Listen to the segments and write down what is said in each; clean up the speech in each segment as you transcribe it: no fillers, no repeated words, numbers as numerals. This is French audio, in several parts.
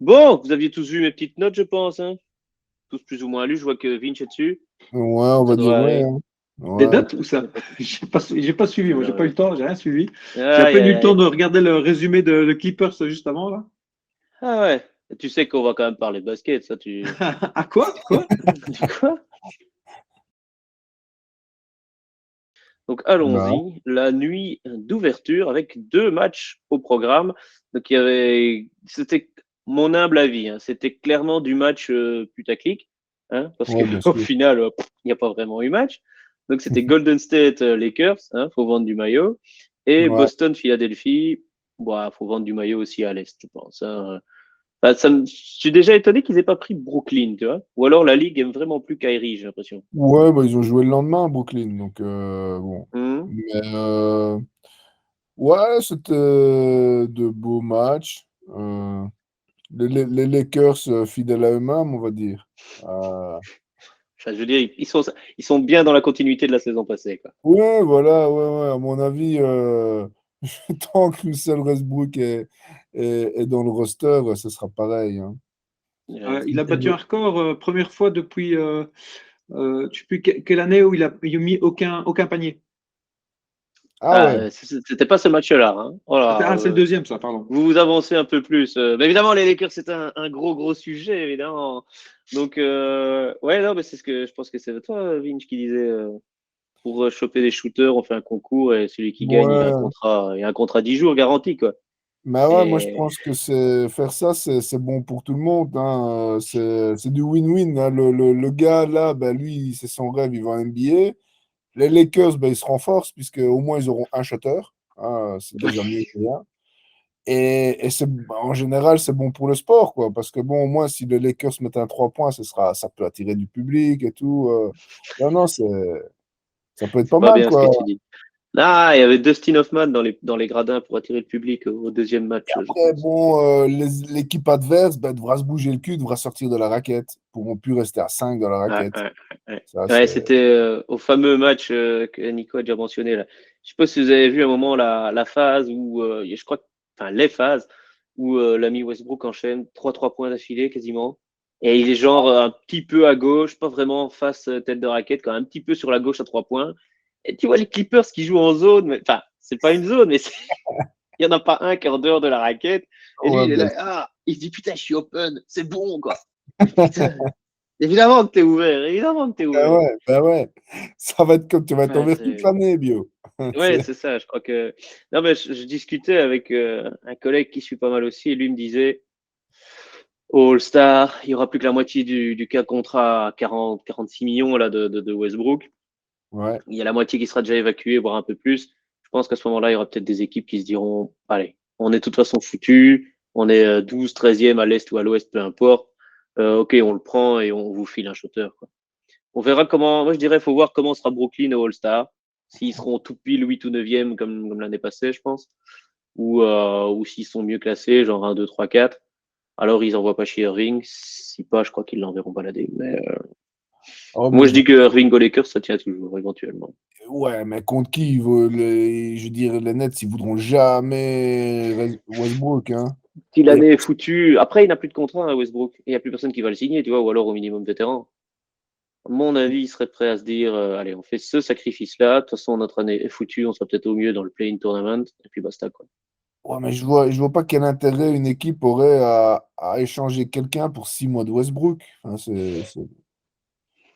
Bon, vous aviez tous vu mes petites notes, je pense. Hein. Tous plus ou moins lus. Je vois que Vinci est dessus. Ouais, on Ça va dire devrait ouais, aller. hein. Des Ouais. notes ou ça? J'ai pas suivi, moi, j'ai pas eu Euh, le temps, j'ai rien suivi. J'ai à Aïe, peine aïe, eu le temps aïe. de regarder le résumé de Clippers juste avant, là. Ah ouais. Tu sais qu'on va quand même parler basket, ça, tu. À quoi? Quoi? Tu quoi? Donc Non. allons-y. La nuit d'ouverture avec deux matchs au programme. Donc il y avait. C'était mon humble avis. Hein. C'était clairement du match putaclic. Hein, parce Ouais, bien qu'au sûr. final, il n'y a pas vraiment eu match. Donc c'était Golden State Lakers, hein, faut vendre du maillot. Et Ouais. Boston Philadelphie, bah, faut vendre du maillot aussi à l'Est, je pense. Hein. Bah, je suis déjà étonné qu'ils aient pas pris Brooklyn, tu vois. Ou alors la Ligue aime vraiment plus Kyrie, j'ai l'impression. Ouais, bah, ils ont joué le lendemain à Brooklyn, donc bon. Hum. Mais ouais, c'était de beaux matchs. Les Lakers fidèles à eux-mêmes, on va dire. Enfin, je veux dire, ils sont bien dans la continuité de la saison passée, quoi. Ouais, voilà, ouais, ouais. À mon avis, tant que Russell Westbrook est dans le roster, ce sera pareil, hein. Ouais. Il a battu un record, première fois depuis, je sais plus quelle année où il a mis aucun panier. Ah Ah, ouais. c'était pas ce match-là. Hein. Voilà, Ah, c'est le deuxième, ça, pardon. vous vous avancez un peu plus. Mais évidemment, les Lakers, c'est un gros sujet, évidemment. Donc, ouais, non, mais c'est ce que je pense que c'est toi, Vince, qui disait pour choper des shooters, on fait un concours et celui qui gagne, Ouais. il a un contrat 10 jours garanti, quoi. Mais ouais, moi je Et pense que faire ça, c'est bon pour tout le monde, hein. C'est du win-win, hein. Le gars là, ben, lui, c'est son rêve, il va en NBA. Les Lakers, ben, ils se renforcent, puisque au moins ils auront un shooter, hein. C'est déjà mieux que rien. Et en général, c'est bon pour le sport, quoi. Parce que bon, au moins, si les Lakers mettent un 3 points, ça peut attirer du public et tout. Non, non, ça peut être c'est pas pas mal, bien ce que quoi. tu dis. Ah, il y avait Dustin Hoffman dans les gradins pour attirer le public au deuxième match, je Après, pense. bon, l'équipe adverse ben, devra se bouger le cul, devra sortir de la raquette. Ils pourront plus rester à 5 dans la Ouais, raquette. ouais, ouais. Ça, Ouais, c'est... c'était au fameux match que Nico a déjà mentionné là. Je sais pas si vous avez vu à un moment la phase où je crois, enfin les phases où l'ami Westbrook enchaîne trois points d'affilée quasiment. Et il est genre un petit peu à gauche, pas vraiment face tête de raquette, quand même un petit peu sur la gauche à 3 points. Et tu vois les Clippers qui jouent en zone, mais enfin c'est pas une zone, mais il y en a pas un qui est en dehors de la raquette. Et lui Ouais, il est ben, là, ah, il se dit putain je suis open, c'est bon quoi. Putain. Évidemment que t'es ouvert, évidemment que t'es ben ouvert. ouais, ben ouais. Ça va être comme tu vas être en Ouais, vert toute c'est l'année, bio. ouais, C'est- c'est ça. Je crois que non, mais je discutais avec un collègue qui suit pas mal aussi, et lui me disait au All-Star, il y aura plus que la moitié du cas contrat à 46 millions là de Westbrook. Ouais. Il y a la moitié qui sera déjà évacuée, voire un peu plus. Je pense qu'à ce moment-là, il y aura peut-être des équipes qui se diront, allez, on est de toute façon foutu, on est 12, 13e à l'est ou à l'ouest, peu importe. Ok, on le prend et on vous file un shooter, quoi. On verra comment. Moi, je dirais, faut voir comment sera Brooklyn au All-Star. S'ils seront tout pile 8 ou 9e comme l'année passée, je pense. Ou s'ils sont mieux classés, genre 1, 2, 3, 4. Alors, ils envoient pas chez Irving. Si pas, je crois qu'ils l'enverront balader. Mais Oh, moi, mais je dis que Irving aux Lakers, ça tient toujours, éventuellement. ouais, mais contre qui je veux dire, les Nets, ils voudront jamais Westbrook, hein. Si Et l'année est foutue, après, il n'a plus de contrat à Westbrook. Il n'y a plus personne qui va le signer, tu vois, ou alors au minimum vétéran. À mon avis, il serait prêt à se dire, allez, on fait ce sacrifice-là. De toute façon, notre année est foutue. On sera peut-être au mieux dans le play-in tournament. Et puis basta, quoi. ouais, mais je vois pas quel intérêt une équipe aurait à échanger quelqu'un pour 6 mois de Westbrook. Enfin,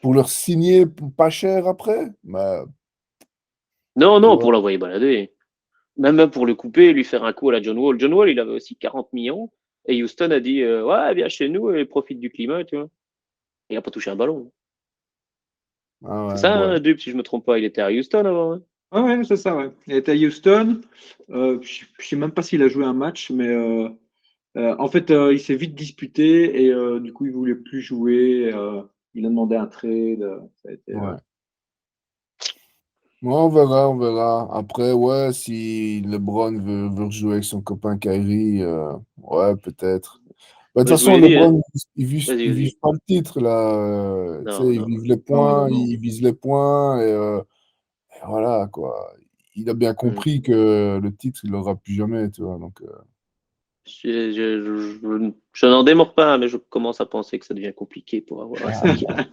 pour leur signer pas cher après. Bah, Non, tu non, vois. pour l'envoyer balader. Même pour le couper, lui faire un coup à la John Wall. John Wall, il avait aussi 40 millions. Et Houston a dit, ouais, viens chez nous et profite du climat, tu vois. Il n'a pas touché un ballon. Ah C'est ouais, ça, bon. hein, Dub, si je me trompe pas, il était à Houston avant. Hein. Ah ouais, c'est ça, ouais. Il était à Houston. Je sais même pas s'il a joué un match, mais en fait, il s'est vite disputé et du coup, il voulait plus jouer. Il a demandé un trade. Ça a été, Ouais. Ouais, on verra, on verra. Après, ouais, si LeBron veut rejouer avec son copain Kyrie, ouais, peut-être. Bah, de Moi, toute je vous façon, l'ai dit, hein. LeBron, ils Vas-y. visent pas le titre, là. Tu sais, Non, ils non. visent les non, points, non, non. ils visent les points, et voilà, quoi. Il a bien Hmm. compris que le titre, il l'aura plus jamais, tu vois. Donc, Je n'en démords pas, mais je commence à penser que ça devient compliqué pour avoir un cinquième.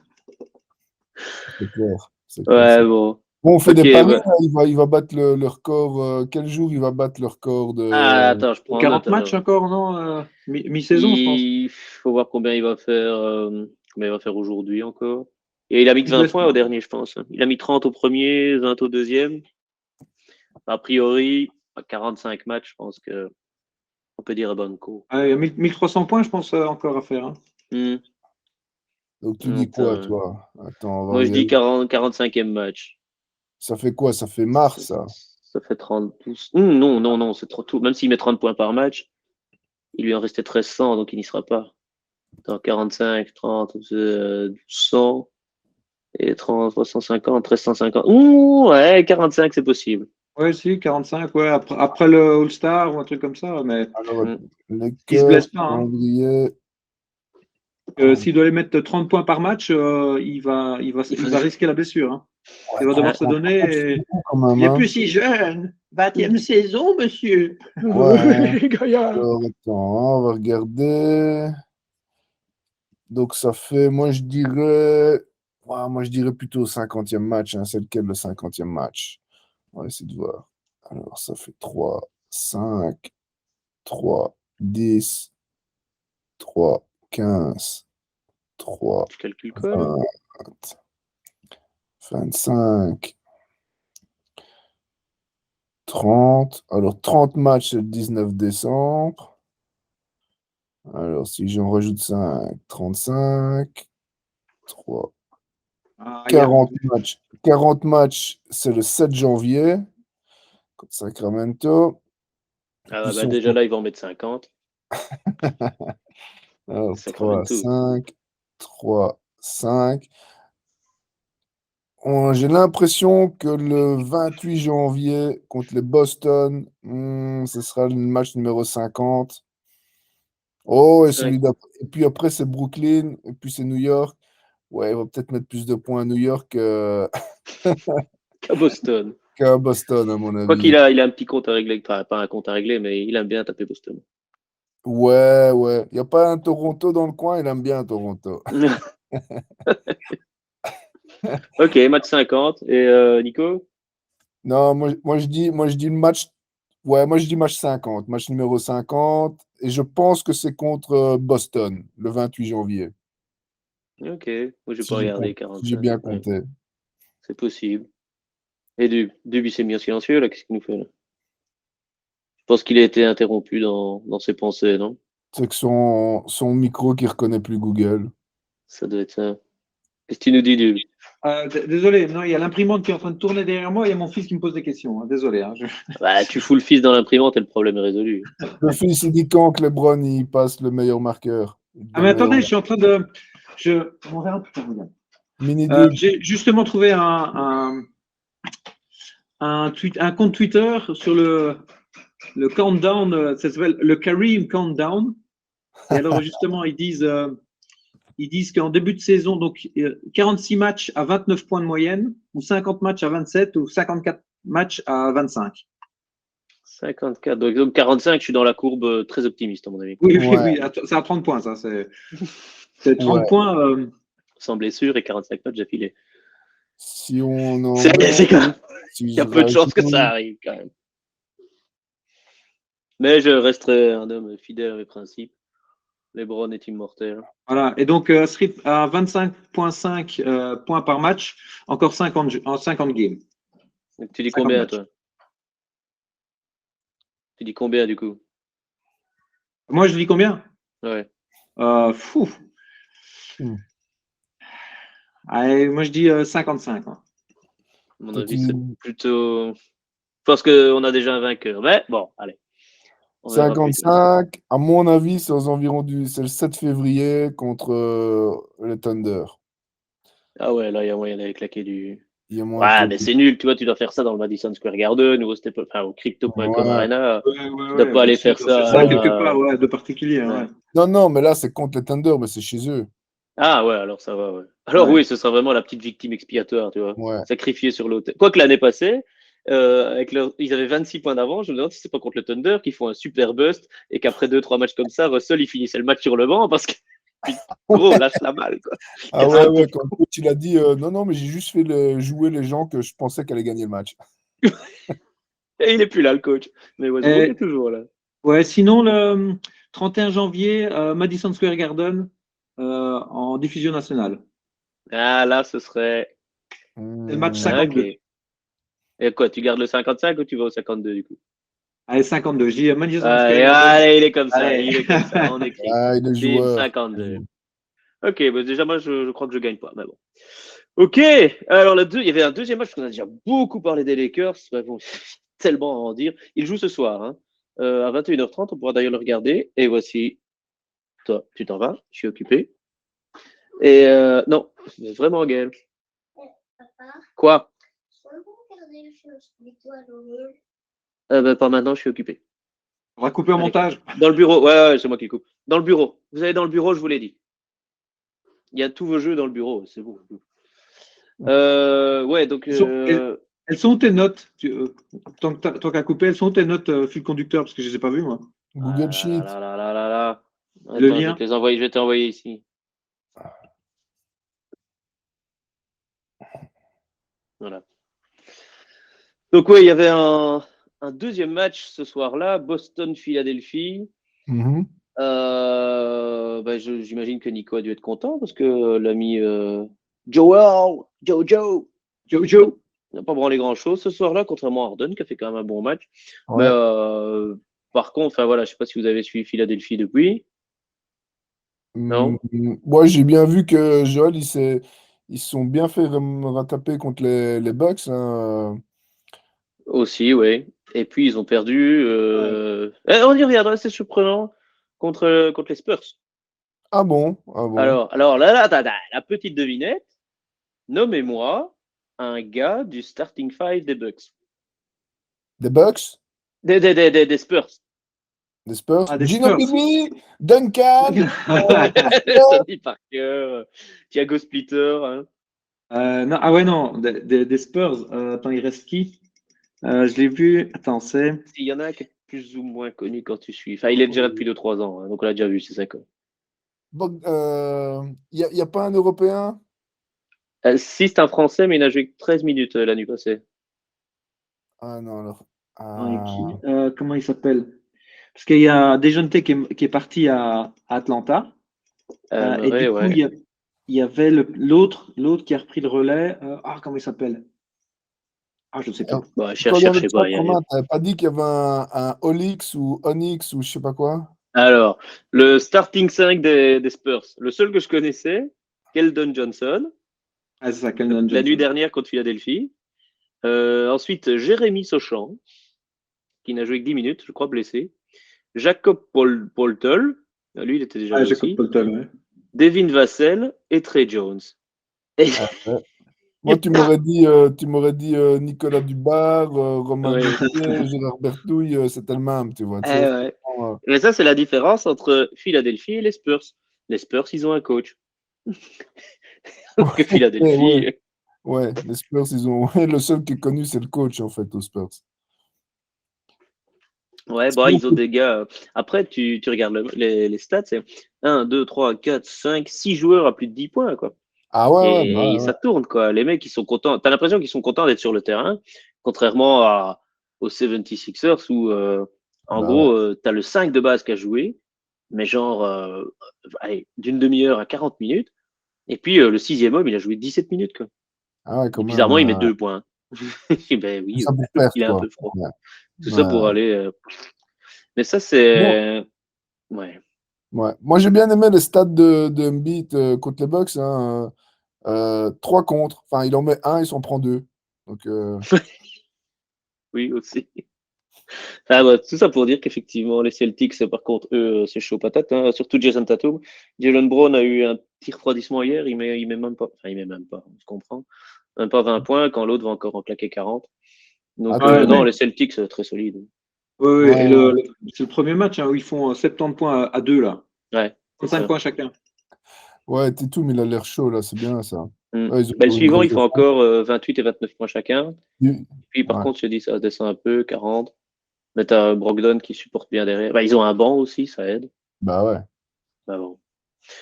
C'est clair. Ouais, bon. Bon, on fait Ok, des paris, bah. là, il va battre le record. Quel jour il va battre le record Ah, de. attends, je prends 40 note matchs alors. encore, non mi-saison, je pense. Il faut voir combien il va faire, aujourd'hui encore. Et il a mis que Il 20 laisse points pas. au dernier, je pense. Il a mis 30 au premier, 20 au deuxième. A priori, à 45 matchs, je pense que on peut dire Banco. Il y a 1300 points, je pense, encore à faire. Hein. Donc tu dis quoi, Attends. toi? Attends, on va Moi, je dis regarder. 45e match. Ça fait quoi? Ça fait mars, ça. Ça fait 30. Non, c'est trop tôt. Même s'il met 30 points par match, il lui en restait 1300, donc il n'y sera pas. Attends, 45, 30, 100 et 30, 350, 1350. Ouh, ouais, 45, c'est possible. Ouais, si, 45, ouais, après le All-Star ou un truc comme ça, mais Alors, Mm. les il se cœurs, blesse pas. Hein. calendrier. S'il doit les mettre 30 points par match, il va risquer la blessure. Hein. Il va devoir se donner. Et... Quand même, Il n'est hein. plus si jeune. 20e saison, monsieur. Ouais. Gaillard. Alors, attends, hein, on va regarder. Donc, ça fait, moi, je dirais plutôt 50e match. Hein. C'est lequel le 50e match? On va essayer de voir. Alors, ça fait 3, 5, 3, 10, 3, 15, 3, Tu calcules quoi, là? 20, 25, 30. Alors, 30 matchs c'est le 19 décembre. Alors, si j'en rajoute 5, 35, 3, Ah, 40 matchs. 40 matchs, c'est le 7 janvier, contre Sacramento. Ah, Puis bah, si on déjà fait- là, ils vont mettre 50. Alors, 3, Sacramento. 5, 3, 5. J'ai l'impression que le 28 janvier contre les Boston, ce sera le match numéro 50. Oh, et celui d'après. Et puis après, c'est Brooklyn, et puis c'est New York. Ouais, il va peut-être mettre plus de points à New York À Boston. qu'à Boston, à mon Quoi qu'il avis. a, il a un petit compte à régler, enfin, pas un compte à régler, mais il aime bien taper Boston. Ouais, ouais. Il n'y a pas un Toronto dans le coin, il aime bien Toronto. Ok, match 50. Et Nico? Non, moi je dis le match. Ouais, moi je dis match 50, match numéro 50. Et je pense que c'est contre Boston, le 28 janvier. Ok, moi j'ai Si pas j'ai regardé si j'ai 45. bien Ouais, compté. c'est possible. Et Dub, il s'est mis en silencieux là, qu'est-ce qu'il nous fait là? Je pense qu'il a été interrompu dans ses pensées, non? C'est que son micro qui reconnaît plus Google. Ça doit être ça. Qu'est-ce que tu nous dis, Dub? Désolé, non, il y a l'imprimante qui est en train de tourner derrière moi et il y a mon fils qui me pose des questions. Hein. Désolé. Hein, Bah, tu fous le fils dans l'imprimante et le problème est résolu. Le fils, il dit quand que LeBron il passe le meilleur marqueur. Il Ah, devient mais le meilleur attendez, je suis en train de. On verra plus tard, regarde. mini dub. J'ai justement trouvé un compte Twitter sur le countdown, ça s'appelle le Kareem Countdown. Et alors, justement, ils disent qu'en début de saison, donc 46 matchs à 29 points de moyenne, ou 50 matchs à 27, ou 54 matchs à 25. 54. Donc 45, je suis dans la courbe très optimiste, à mon avis. Oui, Ouais. oui, c'est à 30 points, ça. C'est 30 Ouais. points. Sans blessure et 45 matchs d'affilée. Si on en C'est met, quand même. si Il y a je peu de chances que ça rajoute- arrive quand même. Mais je resterai un homme fidèle à mes principes. LeBron est immortel. Voilà. Et donc, Strip à 25,5 points par match, encore 50 games. Donc, tu dis 50 combien, matchs. toi? Tu dis combien, du coup? Moi, je dis combien? Ouais. Fou. Hmm. Allez, moi, je dis 55. Hein. À mon Toi, avis, tu- c'est plutôt. Je pense qu'on a déjà un vainqueur. Mais bon, allez. On verra plus tard. 55, à mon avis, c'est aux environs c'est le 7 février contre les Thunder. Ah ouais, là, il y a moyen d'aller claquer du. Il y a moins Ouais, que. mais c'est nul, tu vois, tu dois faire ça dans le Madison Square Garden ou au Crypto.com Ouais. Arena. Ouais, Tu dois pas bien aller sûr. faire ça. Ça quelque part, ouais, de particulier. Ouais. Ouais. Non, non, mais là, c'est contre les Thunder, mais c'est chez eux. Ah ouais, alors ça va, ouais. Alors Ouais. oui, ce sera vraiment la petite victime expiatoire, tu vois. Ouais. Sacrifiée sur l'autel. Quoique l'année passée, Ils avaient 26 points d'avance. Je me demande si c'est pas contre le Thunder qu'ils font un super bust et qu'après 2-3 matchs comme ça, Russell il finissait le match sur le banc parce que gros, lâche la balle quoi. Ah ouais, quand le coach il a dit non, mais j'ai juste fait jouer les gens que je pensais qu'elle allait gagner le match. Et il est plus là le coach. Mais Westbrook est toujours là. Ouais, sinon le 31 janvier, Madison Square Garden en diffusion nationale. Ah là, ce serait. C'est le match 52. Ok. Et quoi, tu gardes le 55 ou tu vas au 52 du coup? Allez, 52. Je dis Madison Square Allez, Garden. il est comme ça. Allez. Il est comme ça. On écrit. Ah, il est Team joueur. 52. Ok, bah déjà, moi, je crois que je gagne pas. Mais bon. Ok, alors il y avait un deuxième match, parce qu'on a déjà beaucoup parlé des Lakers. Mais bon, tellement à en dire. Il joue ce soir, hein. À 21h30. On pourra d'ailleurs le regarder. Et voici. Toi, tu t'en vas. Je suis occupé. Et non, vraiment, Gaël. Papa, Quoi? je peux regarder le film avec toi, Laurie? Bah, pas maintenant, je suis occupé. On va couper au Allez. montage. Dans le bureau, ouais, c'est moi qui coupe. Dans le bureau. Vous allez dans le bureau, je vous l'ai dit. Il y a tous vos jeux dans le bureau, c'est bon. Ouais, donc. Elles sont où tes notes? Tant qu'à couper, elles sont où tes notes fil conducteur? Parce que je ne les ai pas vues, moi. Google Sheet. Là. Le Attends, je lien. vais te les envoyer, je vais t'envoyer ici. Voilà. Donc, ouais, il y avait un deuxième match ce soir-là, Boston-Philadelphie. Mhm. Bah, j'imagine que Nico a dû être content parce que l'ami Joe n'a pas branlé grand-chose ce soir-là, contrairement à Harden qui a fait quand même un bon match. Ouais. Mais par contre, enfin voilà, je sais pas si vous avez suivi Philadelphie depuis. Non. Moi, j'ai bien vu que Joel, ils se sont bien fait rattraper contre les Bucks. Hein. Aussi, oui. Et puis ils ont perdu. On y reviendra, c'est surprenant contre les Spurs. Ah bon? Ah bon? Alors là, la petite devinette. Nommez-moi un gars du starting five des Bucks. Des Bucks? Des Spurs. Des Spurs? Ah, des Spurs. Ginobili, Duncan, Tony Parker, Thiago Splitter. Hein. Non, ah ouais, non, des Spurs. Attends, il reste qui? Je l'ai vu. Attends, c'est. Il y en a un qui est plus ou moins connu quand tu suis. Enfin, il est déjà là depuis 2-3 ans, hein, donc on l'a déjà vu, c'est ça quoi. Il n'y a pas un Européen? Si c'est un Français, mais il a joué que 13 minutes la nuit passée. Ah non, alors. Comment il s'appelle? Parce qu'il y a Dejounte qui est parti à Atlanta. Et Murray, du coup, ouais. il y avait l'autre qui a repris le relais. Comment il s'appelle? Ah, je ne sais plus. Bon, Toi, dans le cherchez chat, pas. Romain, t'avais pas dit qu'il y avait un Olix ou Onyx ou je sais pas quoi? Alors, le starting 5 des Spurs. Le seul que je connaissais, Keldon Johnson, Ah, c'est ça, Keldon la Johnson. nuit dernière contre Philadelphie. Ensuite, Jérémy Sauchant, qui n'a joué que 10 minutes, je crois blessé. Jacob Poltel, lui, il était déjà là Jacob aussi. Poltel, ouais. Devin Vassell et Trey Jones. Et... Ouais. Moi, tu m'aurais dit Nicolas Dubar, Romain Gauthier, Gérard Bertouille, c'était le même, tu vois. Tu sais, ouais. Mais ça, c'est la différence entre Philadelphie et les Spurs. Les Spurs, ils ont un coach. Que Philadelphie. Ouais, les Spurs, ils ont. Le seul qui est connu, c'est le coach, en fait, aux Spurs. Ouais, bah, ils ont des gars. Après, tu regardes les stats, c'est 1, 2, 3, 4, 5, 6 joueurs à plus de 10 points, quoi. Ah ouais, Et ça tourne, quoi. Les mecs, ils sont contents. T'as l'impression qu'ils sont contents d'être sur le terrain, contrairement aux 76ers où, en gros, t'as le 5 de base qui a joué, mais genre, allez, d'une demi-heure à 40 minutes. Et puis, le 6e homme, il a joué 17 minutes, quoi. Ah ouais, quand Et même. bizarrement, il met 2 points. Ben oui, Ça pour perdre, il est un quoi. peu froid. Ouais. Tout ça pour aller. Mais ça, c'est. Ouais. Ouais. Moi, j'ai bien aimé les stats de Embiid contre les Bucks. Hein. 3 contre. Enfin, il en met 1, il s'en prend 2. Donc, Oui, aussi. Bah, tout ça pour dire qu'effectivement, les Celtics, par contre, eux, c'est chaud patate. Hein. Surtout Jason Tatum. Jalen Brown a eu un petit refroidissement hier. Il met même pas. Enfin, il met même pas. On se comprend. Même pas 20 points quand l'autre va encore en claquer 40. Donc, non, les Celtics, c'est très solide. Oui, et c'est le premier match où ils font 70 points à 2, là. Ouais. 5 points chacun. Ouais, Tatum, il a l'air chaud, là. C'est bien, ça. Ouais, ils ont Le une suivant, grosse ils font offense. encore 28 et 29 points chacun. Puis par Ouais. contre, je te dis, ça descend un peu, 40. Mais t'as Brogdon qui supporte bien derrière. Bah, ils ont un banc aussi, ça aide. Bah ouais. Bah, bon.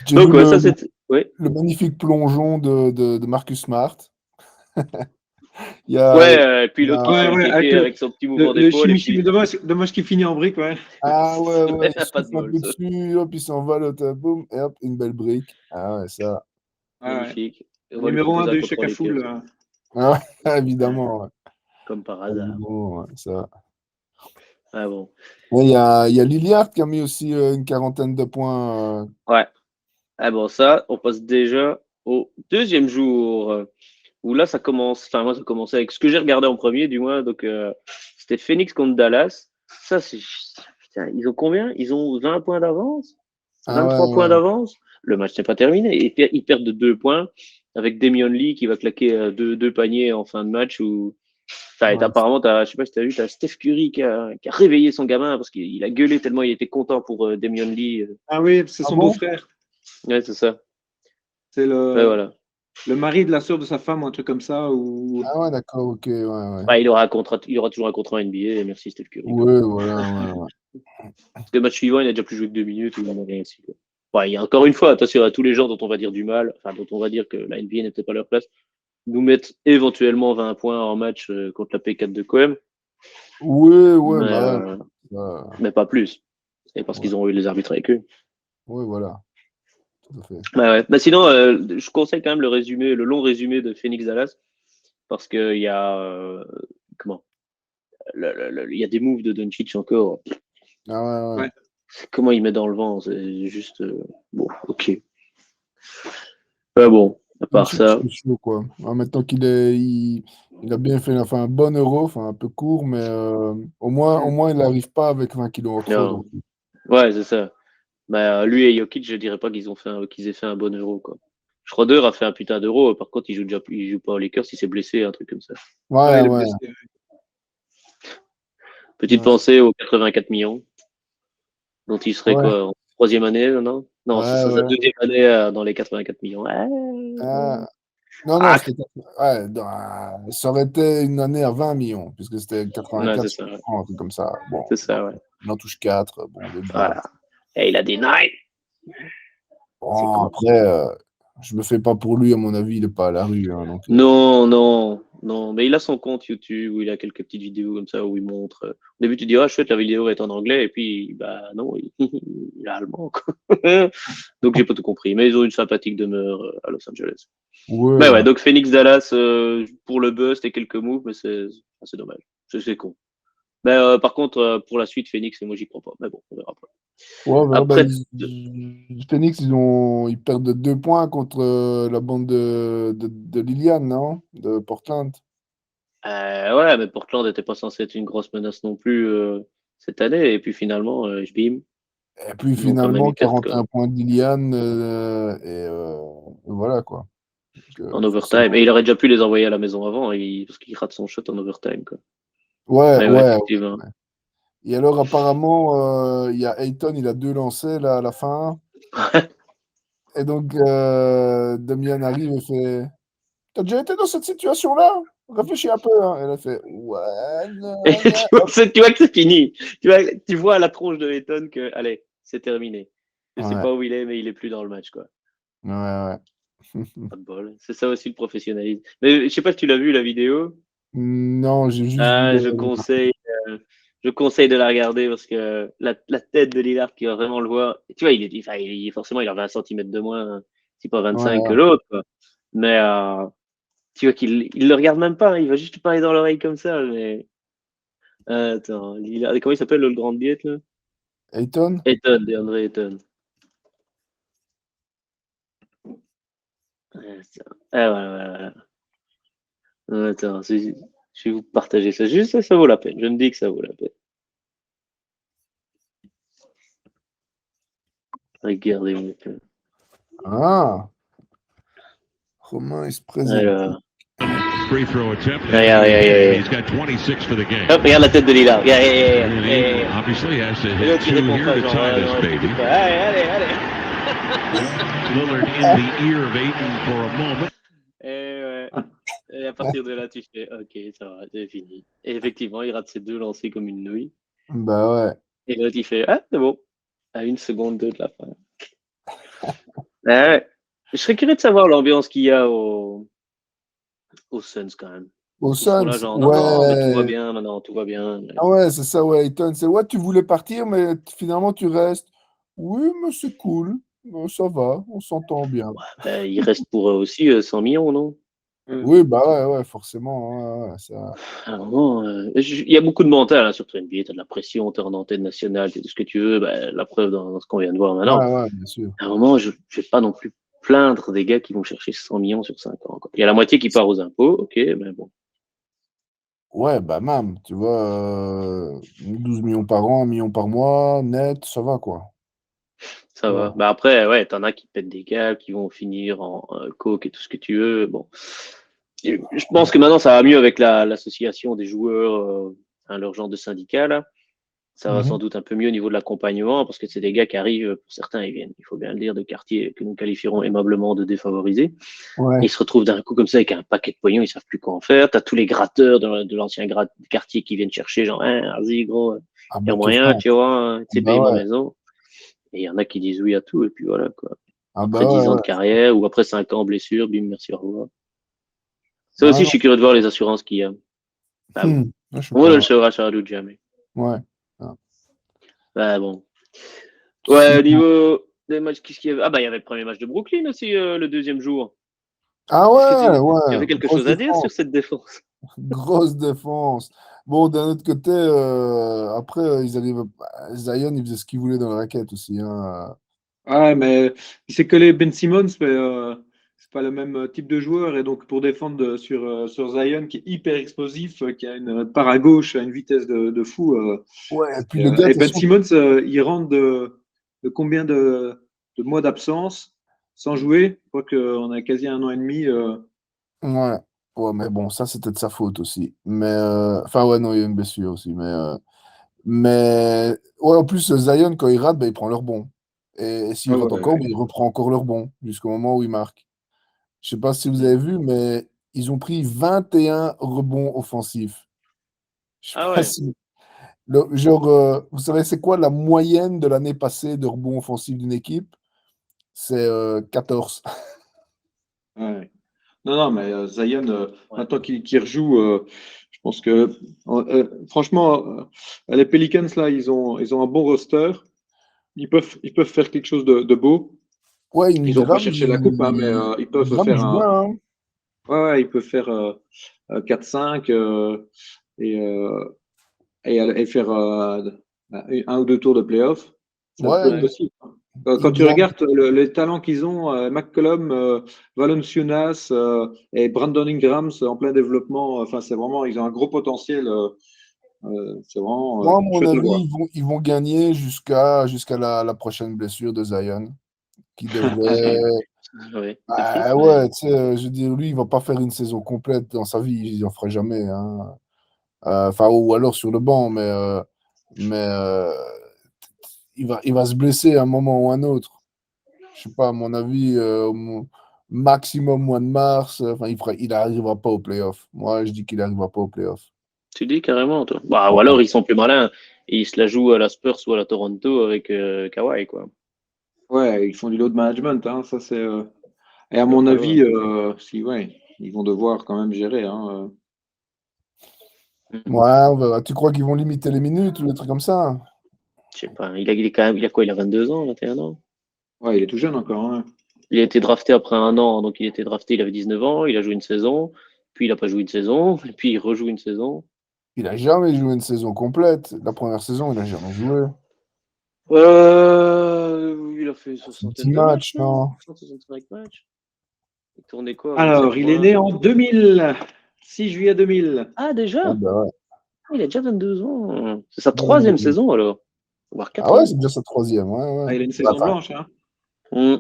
J'ai Donc, vu ouais, ça c'était. Ouais. le magnifique plongeon de Marcus Smart. Il y a, Ouais, puis il y l'autre a- qui fait le Ouais, avec kéké avec son petit mouvement le d'épaule. Et chimie, puis, dommage qu'il finit en brique, ouais. Ah ouais, il pas de souffle un bol, peu ça. dessus, hop, il s'en va, l'autre, boum, et hop, une belle brique. Ah ouais, ça. Ouais, ouais. Magnifique. Et on Le va lui numéro 1 proposer un de contrat aux Shaka Lakers, Full. Ah ouais, évidemment, ouais. comme par hasard. Évidemment, ouais, ça. Ah bon. Et il y a Lillard qui a mis aussi une quarantaine de points. Ouais. Ah bon, ça, on passe déjà au deuxième jour. Où là, ça commence. Enfin, moi, ça commençait avec ce que j'ai regardé en premier, du moins. Donc, c'était Phoenix contre Dallas. Ça, c'est. Putain, ils ont combien? Ils ont 20 points d'avance? Ah 23 ouais, points ouais. d'avance? Le match n'est pas terminé. Ils perdent de 2 points avec Damian Lee qui va claquer deux paniers en fin de match. Où... Enfin, Ouais, apparemment, je sais pas si tu as vu, t'as Steph Curry qui a réveillé son gamin parce qu'il a gueulé tellement il était content pour Damian Lee. Ah oui, c'est Ah son bon? beau-frère. Ouais, c'est ça. C'est Ouais, voilà. le mari de la sœur de sa femme ou un truc comme ça. Ou... Ah ouais, d'accord, ok, ouais, ouais. Ouais, il aura toujours un contrat NBA. Et merci Steph Curry. Quoi. Ouais, voilà, ouais. Parce que le match suivant, il a déjà plus joué que 2 minutes. Il n'a rien su, quoi. Ouais, il y a encore une fois, attention à tous les gens dont on va dire du mal, enfin, dont on va dire que la NBA n'est peut-être pas leur place, nous mettre éventuellement 20 points en match contre la P4 de Coem, Ouais, ouais, mais, bah ouais. mais pas plus. Et parce Ouais, qu'ils ont eu les arbitres avec eux. ouais, voilà, tout à fait. Ouais. Bah, sinon, je conseille quand même le long résumé de Phoenix Dallas, parce qu'il y a, comment, il y a des moves de Doncic encore. Ah ouais, ouais. Ouais. Comment il met dans le vent, c'est juste, bon, ok. Bon, à part Doncic, ça. c'est chaud, quoi. Ah, maintenant il a bien fait enfin, un bon euro, enfin un peu court, mais au moins il n'arrive pas avec 20 kilos en trop. Non. Donc. Ouais, c'est ça. Bah, lui et Jokic, je dirais pas qu'ils aient fait un bon euro, quoi. Schroeder a fait un putain d'euro. Par contre, il joue pas aux Lakers, il s'est blessé, un truc comme ça. Ouais, Ouais, il est ouais. blessé. Petite Ouais, pensée aux 84 millions, dont il serait ouais, quoi, en troisième année, non? Non, c'est ouais, ça, sa ouais. deuxième année dans les 84 millions. Ah, non, Ah, ouais, ça aurait été une année à 20 millions, puisque c'était ouais, 84, c'est ça, ouais. un truc comme ça. Bon, C'est ça, ouais. il en touche 4, bon, déjà. Voilà. Et il a des nine. C'est Bon, comment? après, je me fais pas pour lui, à mon avis, il est pas à la rue. Hein, donc, Non. Mais il a son compte YouTube où il a quelques petites vidéos comme ça où il montre. Au début, tu dis, ah, chouette, la vidéo est en anglais. Et puis, bah, non, il est allemand, quoi. Donc, j'ai pas tout compris. Mais ils ont une sympathique demeure à Los Angeles. ouais, Mais ouais, ouais. donc Phoenix Dallas pour le buzz et quelques moves, mais c'est dommage. C'est con. Mais par contre, pour la suite, Phoenix, moi, j'y crois pas. Mais bon, on verra pas. Ouais, bah, Après, Phoenix, ils perdent de 2 points contre la bande de Liliane, non? De Portland. ouais, mais Portland n'était pas censé être une grosse menace non plus cette année. Et puis finalement, bim, Et puis ils ont quand même finalement, eu 4 quoi, 41 points de Liliane, et voilà quoi. Donc, en overtime. forcément. Et il aurait déjà pu les envoyer à la maison avant, parce qu'il rate son shot en overtime. Quoi. Ouais, Mais ouais, ouais. effectivement. Et alors, apparemment, il y a Ayton, il a 2 lancers là, à la fin. Et donc, Damian arrive et fait: T'as déjà été dans cette situation-là? Réfléchis un peu. Hein. Et elle a fait: Ouais, Et non, non. tu vois que c'est fini. Tu vois à la tronche de Eton que, allez, c'est terminé. Je sais Ouais, pas où il est, mais il est plus dans le match. Quoi. ouais. Pas de bol. C'est ça aussi le professionnalisme. Mais je sais pas si tu l'as vu la vidéo. Non, j'ai juste vu Ah, euh, je conseille de la regarder parce que la tête de Lillard qui va vraiment le voir. Tu vois, forcément, il a 20 cm de moins, si pas Ouais, 25 que ouais. l'autre. Quoi. Mais tu vois il le regarde même pas. Il va juste parler dans l'oreille comme ça. Mais attends, Lillard, comment il s'appelle le grand biette là? Ayton? Eton, DeAndre Eton. Voilà. Attends, je vais vous partager ça. Juste ça vaut la peine. Je me dis que ça vaut la peine. Regardez-moi. Ah! Romain, il se présente. Alors. Free throw attempt. Yeah. He's got 26 for the game. Hop, regarde la tête de Lillard. And he obviously has to Et hit l'autre, il 2 répond here pas, to genre, tie this baby. allez. Lillard in the ear of Ayton for a moment. Et à partir de là, tu fais OK, ça va, c'est fini. Et effectivement, il rate ses 2 lancers comme une nouille. Bah ouais. Et l'autre, il fait ah, c'est bon, à 1 seconde 2 de la fin. Ouais. Je serais curieux de savoir l'ambiance qu'il y a aux Suns quand même. Au Ils sont là, Suns, genre, non, non, mais tout va ouais. bien maintenant, tout va bien. Ah ouais, c'est ça, ouais, Ayton. C'est ouais, tu voulais partir, mais finalement tu restes. Oui, mais c'est cool. Ça va, on s'entend bien. Ben, il reste pour aussi 100 millions, non? Oui, bah ouais, forcément. Ouais, ça... À un moment, il y a beaucoup de mental, hein, surtout NBA, t'as de la pression, t'es en antenne nationale, t'as tout ce que tu veux, ben, la preuve dans ce qu'on vient de voir maintenant. Ouais, bien sûr. À un moment, je vais pas non plus plaindre des gars qui vont chercher 100 millions sur 5 ans, quoi. Il y a la moitié qui part aux impôts, ok, mais bon, Ouais, bah même, tu vois, 12 millions par an, 1 million par mois, net, ça va quoi. ça va. Ouais. Ben après, ouais, t'en as qui pètent des câbles, qui vont finir en coke et tout ce que tu veux, bon. Et je pense que maintenant, ça va mieux avec l'association des joueurs, hein, leur genre de syndicat, là. Ça va sans Mhm. doute un peu mieux au niveau de l'accompagnement, parce que c'est des gars qui arrivent, pour certains, ils viennent, il faut bien le dire, de quartiers que nous qualifierons aimablement de défavorisés. Ouais. Et ils se retrouvent d'un coup comme ça avec un paquet de pognon, ils savent plus quoi en faire. T'as tous les gratteurs de l'ancien quartier qui viennent chercher, genre, hein, vas-y, gros, Ah y a bah que moyen, faire. tu vois, hein, tu sais, Bah payer ma ouais. maison. Et il y en a qui disent oui à tout, et puis voilà, quoi. Ah Après bah 10 ans ouais. de carrière, ou après 5 ans blessure, bim, merci, au revoir. Ça Ah aussi, je non. suis curieux de voir les assurances qu'il y a. Bah oui. Je sais On ne le pas. saura sans doute jamais. Ouais. Ah. Bah bon. Ouais, au niveau des matchs, qu'est-ce qu'il y avait? Ah bah il y avait le premier match de Brooklyn aussi, le deuxième jour. Ah Est-ce que ouais, tu y ouais. avait quelque Grosse chose à dire sur défense. cette défense? Grosse défense. Bon, d'un autre côté, après, ils arrivent. Zion, il faisait ce qu'il voulait dans la raquette aussi. Hein. Ouais, mais il s'est collé Ben Simmons, mais c'est pas le même type de joueur. Et donc, pour défendre sur Zion, qui est hyper explosif, qui a une part à gauche à une vitesse de fou. Ouais, et puis le gars, de Et toute Ben façon, Simmons, il rentre de combien de mois d'absence sans jouer? Je crois qu'on a quasi 1 an et demi. ouais. Ouais, mais bon, ça, c'était de sa faute aussi. Mais, enfin, ouais, non, il y a une blessure aussi. Mais ouais, en plus, Zion, quand il rate, ben, il prend leur bon. Et s'il Ouais, rate ouais, encore, ouais. ben, il reprend encore leur bon jusqu'au moment où il marque. Je sais pas si vous avez vu, mais ils ont pris 21 rebonds offensifs. Je sais Ah pas ouais. si. Genre, vous savez, c'est quoi la moyenne de l'année passée de rebonds offensifs d'une équipe? C'est 14. Ouais. Non, non, mais Zion, Ouais. maintenant qu'il rejoue, je pense que franchement, les Pelicans, là, ils ont un bon roster. Ils peuvent faire quelque chose de beau. Ouais, Ils n'ont pas Ingram, cherché la coupe, hein, mais ils peuvent Ingram, il faire joue bien. Hein. ouais, ils peuvent faire 4-5 et, euh, et faire un ou deux tours de playoff. Ça peut être Ouais, Ouais. possible. Quand tu Ingram. regardes les talents qu'ils ont, McCollum, Valanciunas et Brandon Ingram, c'est en plein développement. Enfin, c'est vraiment, ils ont un gros potentiel. C'est vraiment Moi, à mon chouette à avis, voir. ils vont gagner jusqu'à la prochaine blessure de Zion, qui devrait. Ouais. C'est Ah triste, mais ouais, tu sais, je veux dire, lui, il va pas faire une saison complète dans sa vie, il en fera jamais. Hein. Enfin, ou alors sur le banc, mais il va se blesser à un moment ou un autre. Je sais pas, à mon avis, maximum mois de mars, enfin, il n'arrivera pas au playoff. Moi, je dis qu'il n'arrivera pas au playoff. tu dis carrément, toi. Bah, ou Ouais. alors ils sont plus malins et ils se la jouent à la Spurs ou à la Toronto avec Kawhi, quoi. Ouais, ils font du load management, hein, ça c'est. Et à Il va mon falloir. avis, si ouais, ils vont devoir quand même gérer. Hein. Mhm. Ouais, on verra. Tu crois qu'ils vont limiter les minutes ou des trucs comme ça? Je sais pas, il est quand même, il a quoi? Il a 22 ans, 21 ans? Ouais, il est tout jeune encore. Hein. Il a été drafté après 1 an, donc il était drafté, il avait 19 ans, il a joué une saison, puis il a pas joué une saison, et puis il rejoue une saison. Il a jamais joué une saison complète. La première saison, il n'a jamais joué. Il a fait une C'est 10 soixantaine de matchs, matchs, non? non? 165 matchs. Il tournait quoi? 27 Alors, il est points. né en 2000, 6 juillet 2000. Ah, Ah, déjà? bah ouais. Il a déjà 22 ans. C'est sa Ouais, troisième saison alors. Voire ah ouais, quatrième. c'est déjà sa troisième. Ouais, ouais. Ah, il a une Bah, saison enfin, blanche. Hein. Hmm.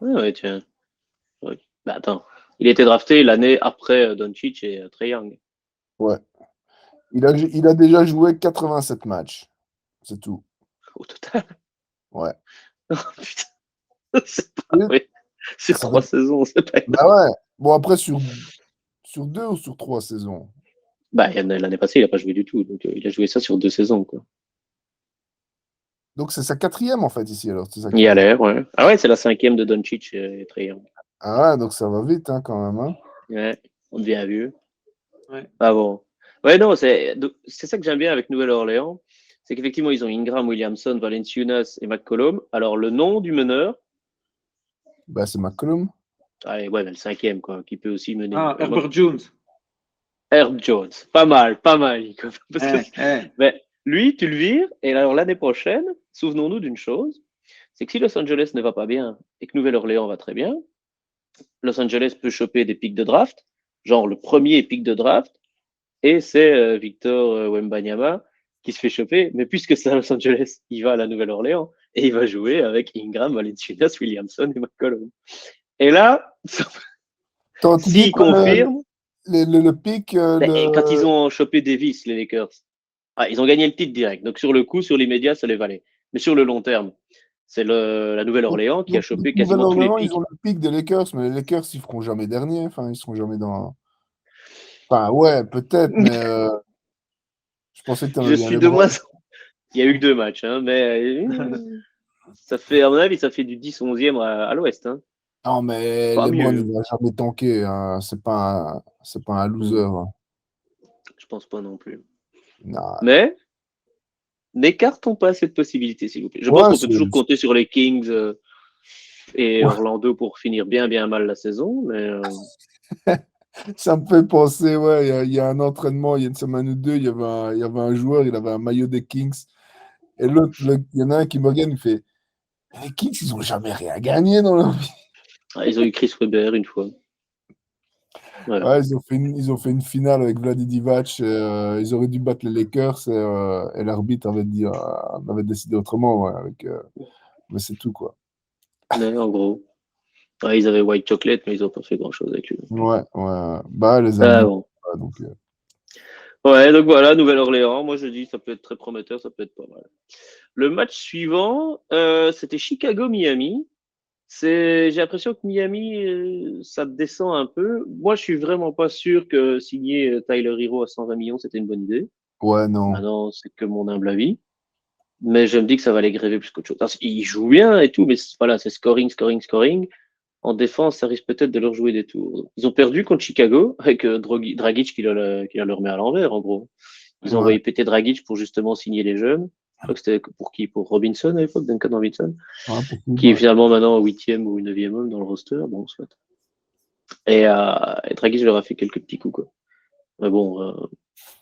Ouais, ouais, tiens. Ouais. Bah, attends. Il a été drafté l'année après Doncic et Trae Young. ouais. Il a déjà joué 87 matchs. C'est tout. Au total. Ouais. Oh, putain. C'est pas Oui, vrai. Sur Ça 3 va- saisons, c'est pas. Bah ouais. Bon, après, sur 2 ou sur 3 saisons? Bah, l'année passée, il a pas joué du tout. Donc, il a joué ça sur 2 saisons, quoi. Donc, c'est sa 4e, en fait, ici, alors. C'est ça que Il tu y a dis. l'air, ouais. Ah ouais, c'est la 5e de Doncic et Trae Young. Ah ouais, donc ça va vite, hein, quand même. Hein. Ouais, on devient vieux. Ouais. Ah bon. Ouais, non, c'est ça que j'aime bien avec Nouvelle-Orléans. C'est qu'effectivement, ils ont Ingram, Williamson, Valanciunas et McCollum. Alors, le nom du meneur, Bah, c'est McCollum. ouais, mais le 5e, quoi, qui peut aussi mener. Ah, Herbert Jones. Herb Jones. Pas mal, Nico. Parce que, mais lui, tu le vires, et alors l'année prochaine, souvenons-nous d'une chose, c'est que si Los Angeles ne va pas bien et que Nouvelle-Orléans va très bien, Los Angeles peut choper des pics de draft, genre le premier pic de draft, et c'est Victor Wembanyama qui se fait choper. Mais puisque c'est à Los Angeles, il va à la Nouvelle-Orléans et il va jouer avec Ingram, Valanciunas, Williamson et McCollum. Et là, Attends, tu dis s'il quoi, confirme, le pic, quand ils ont chopé Davis, les Lakers, ils ont gagné le titre direct. Donc sur le coup, sur l'immédiat, ça les valait. Mais sur le long terme, c'est la Nouvelle-Orléans qui a donc, chopé quasiment tous les Nouvelle-Orléans, ils pics. ont le pic des Lakers, mais les Lakers, ils feront jamais dernier. Enfin, ils seront jamais dans. Enfin, ouais, peut-être, mais je pensais que tu Je aimais bien suis les de bras. moins. Il y a eu que 2 matchs, hein, mais ça fait, à mon avis, ça fait du 10-11e à l'ouest. Hein. Non, mais Pas LeBron, mieux. il va jamais tanker. Hein. C'est pas un loser. Hein. Je pense pas non plus. Non. Mais n'écartons pas cette possibilité, s'il vous plaît. Je pense Ouais, qu'on peut toujours compter sur les Kings et ouais. Orlando pour finir bien, bien mal la saison. Mais Ça me fait penser, ouais, il y a un entraînement, il y a une semaine ou deux, il y avait un joueur, il avait un maillot des Kings. Et l'autre, il y en a un qui me regarde, il fait les Kings, ils n'ont jamais rien gagné dans leur vie. ils ont eu Chris Webber une fois. Voilà. Ouais, ils ont fait une finale avec Vladi Divac. Ils auraient dû battre les Lakers et l'arbitre avait décidé autrement. Ouais, mais c'est tout, quoi. Mais en gros. Ouais, ils avaient White Chocolate, mais ils n'ont pas fait grand-chose avec lui. Ouais, ouais. Bah, les Ah amis. bon. Donc, Ouais, donc voilà, Nouvelle-Orléans. Moi, je dis, ça peut être très prometteur, ça peut être pas mal. Le match suivant, c'était Chicago-Miami. J'ai l'impression que Miami, ça descend un peu. Moi, je suis vraiment pas sûr que signer Tyler Hero à 120 millions, c'était une bonne idée. ouais, non. Maintenant, c'est que mon humble avis. Mais je me dis que ça va les gréver plus qu'autre chose. Alors, ils jouent bien et tout, mais voilà, c'est scoring, scoring, scoring. En défense, ça risque peut-être de leur jouer des tours. Ils ont perdu contre Chicago avec Dragic qui leur remet à l'envers, en gros. Ils ont Ouais. envoyé péter Dragic pour justement signer les jeunes. Je crois que c'était pour qui? Pour Robinson à l'époque, Duncan Robinson, Ouais, possible, qui est ouais. finalement maintenant 8e ou 9e homme dans le roster. Bon, soit. Et Dragic leur a fait quelques petits coups, quoi. Mais bon,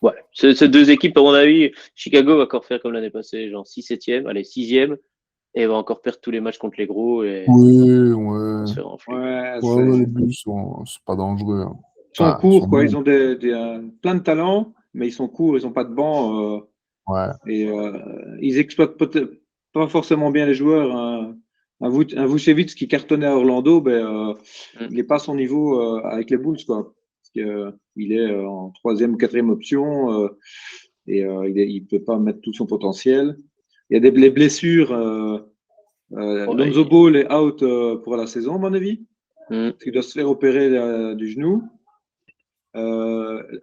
ouais. Ces deux équipes, à mon avis, Chicago va encore faire comme l'année passée, genre 6-7e, allez, 6e, et va encore perdre tous les matchs contre les gros et Oui, on ouais. se faire enfler. Ouais, Ouais, les Bulls c'est pas dangereux. Hein. Ils sont Enfin, courts, quoi. bons. Ils ont plein de talent, mais ils sont courts, ils n'ont pas de banc. Ouais. Et ils exploitent peut-être pas forcément bien les joueurs. Hein. Un Vucevic qui cartonnait à Orlando, il n'est pas à son niveau avec les Bulls, quoi. Parce que, il est en 3e ou 4e option et il ne peut pas mettre tout son potentiel. Il y a les blessures. Lonzo Ball est out pour la saison, à mon avis. Parce qu'il doit se faire opérer du genou.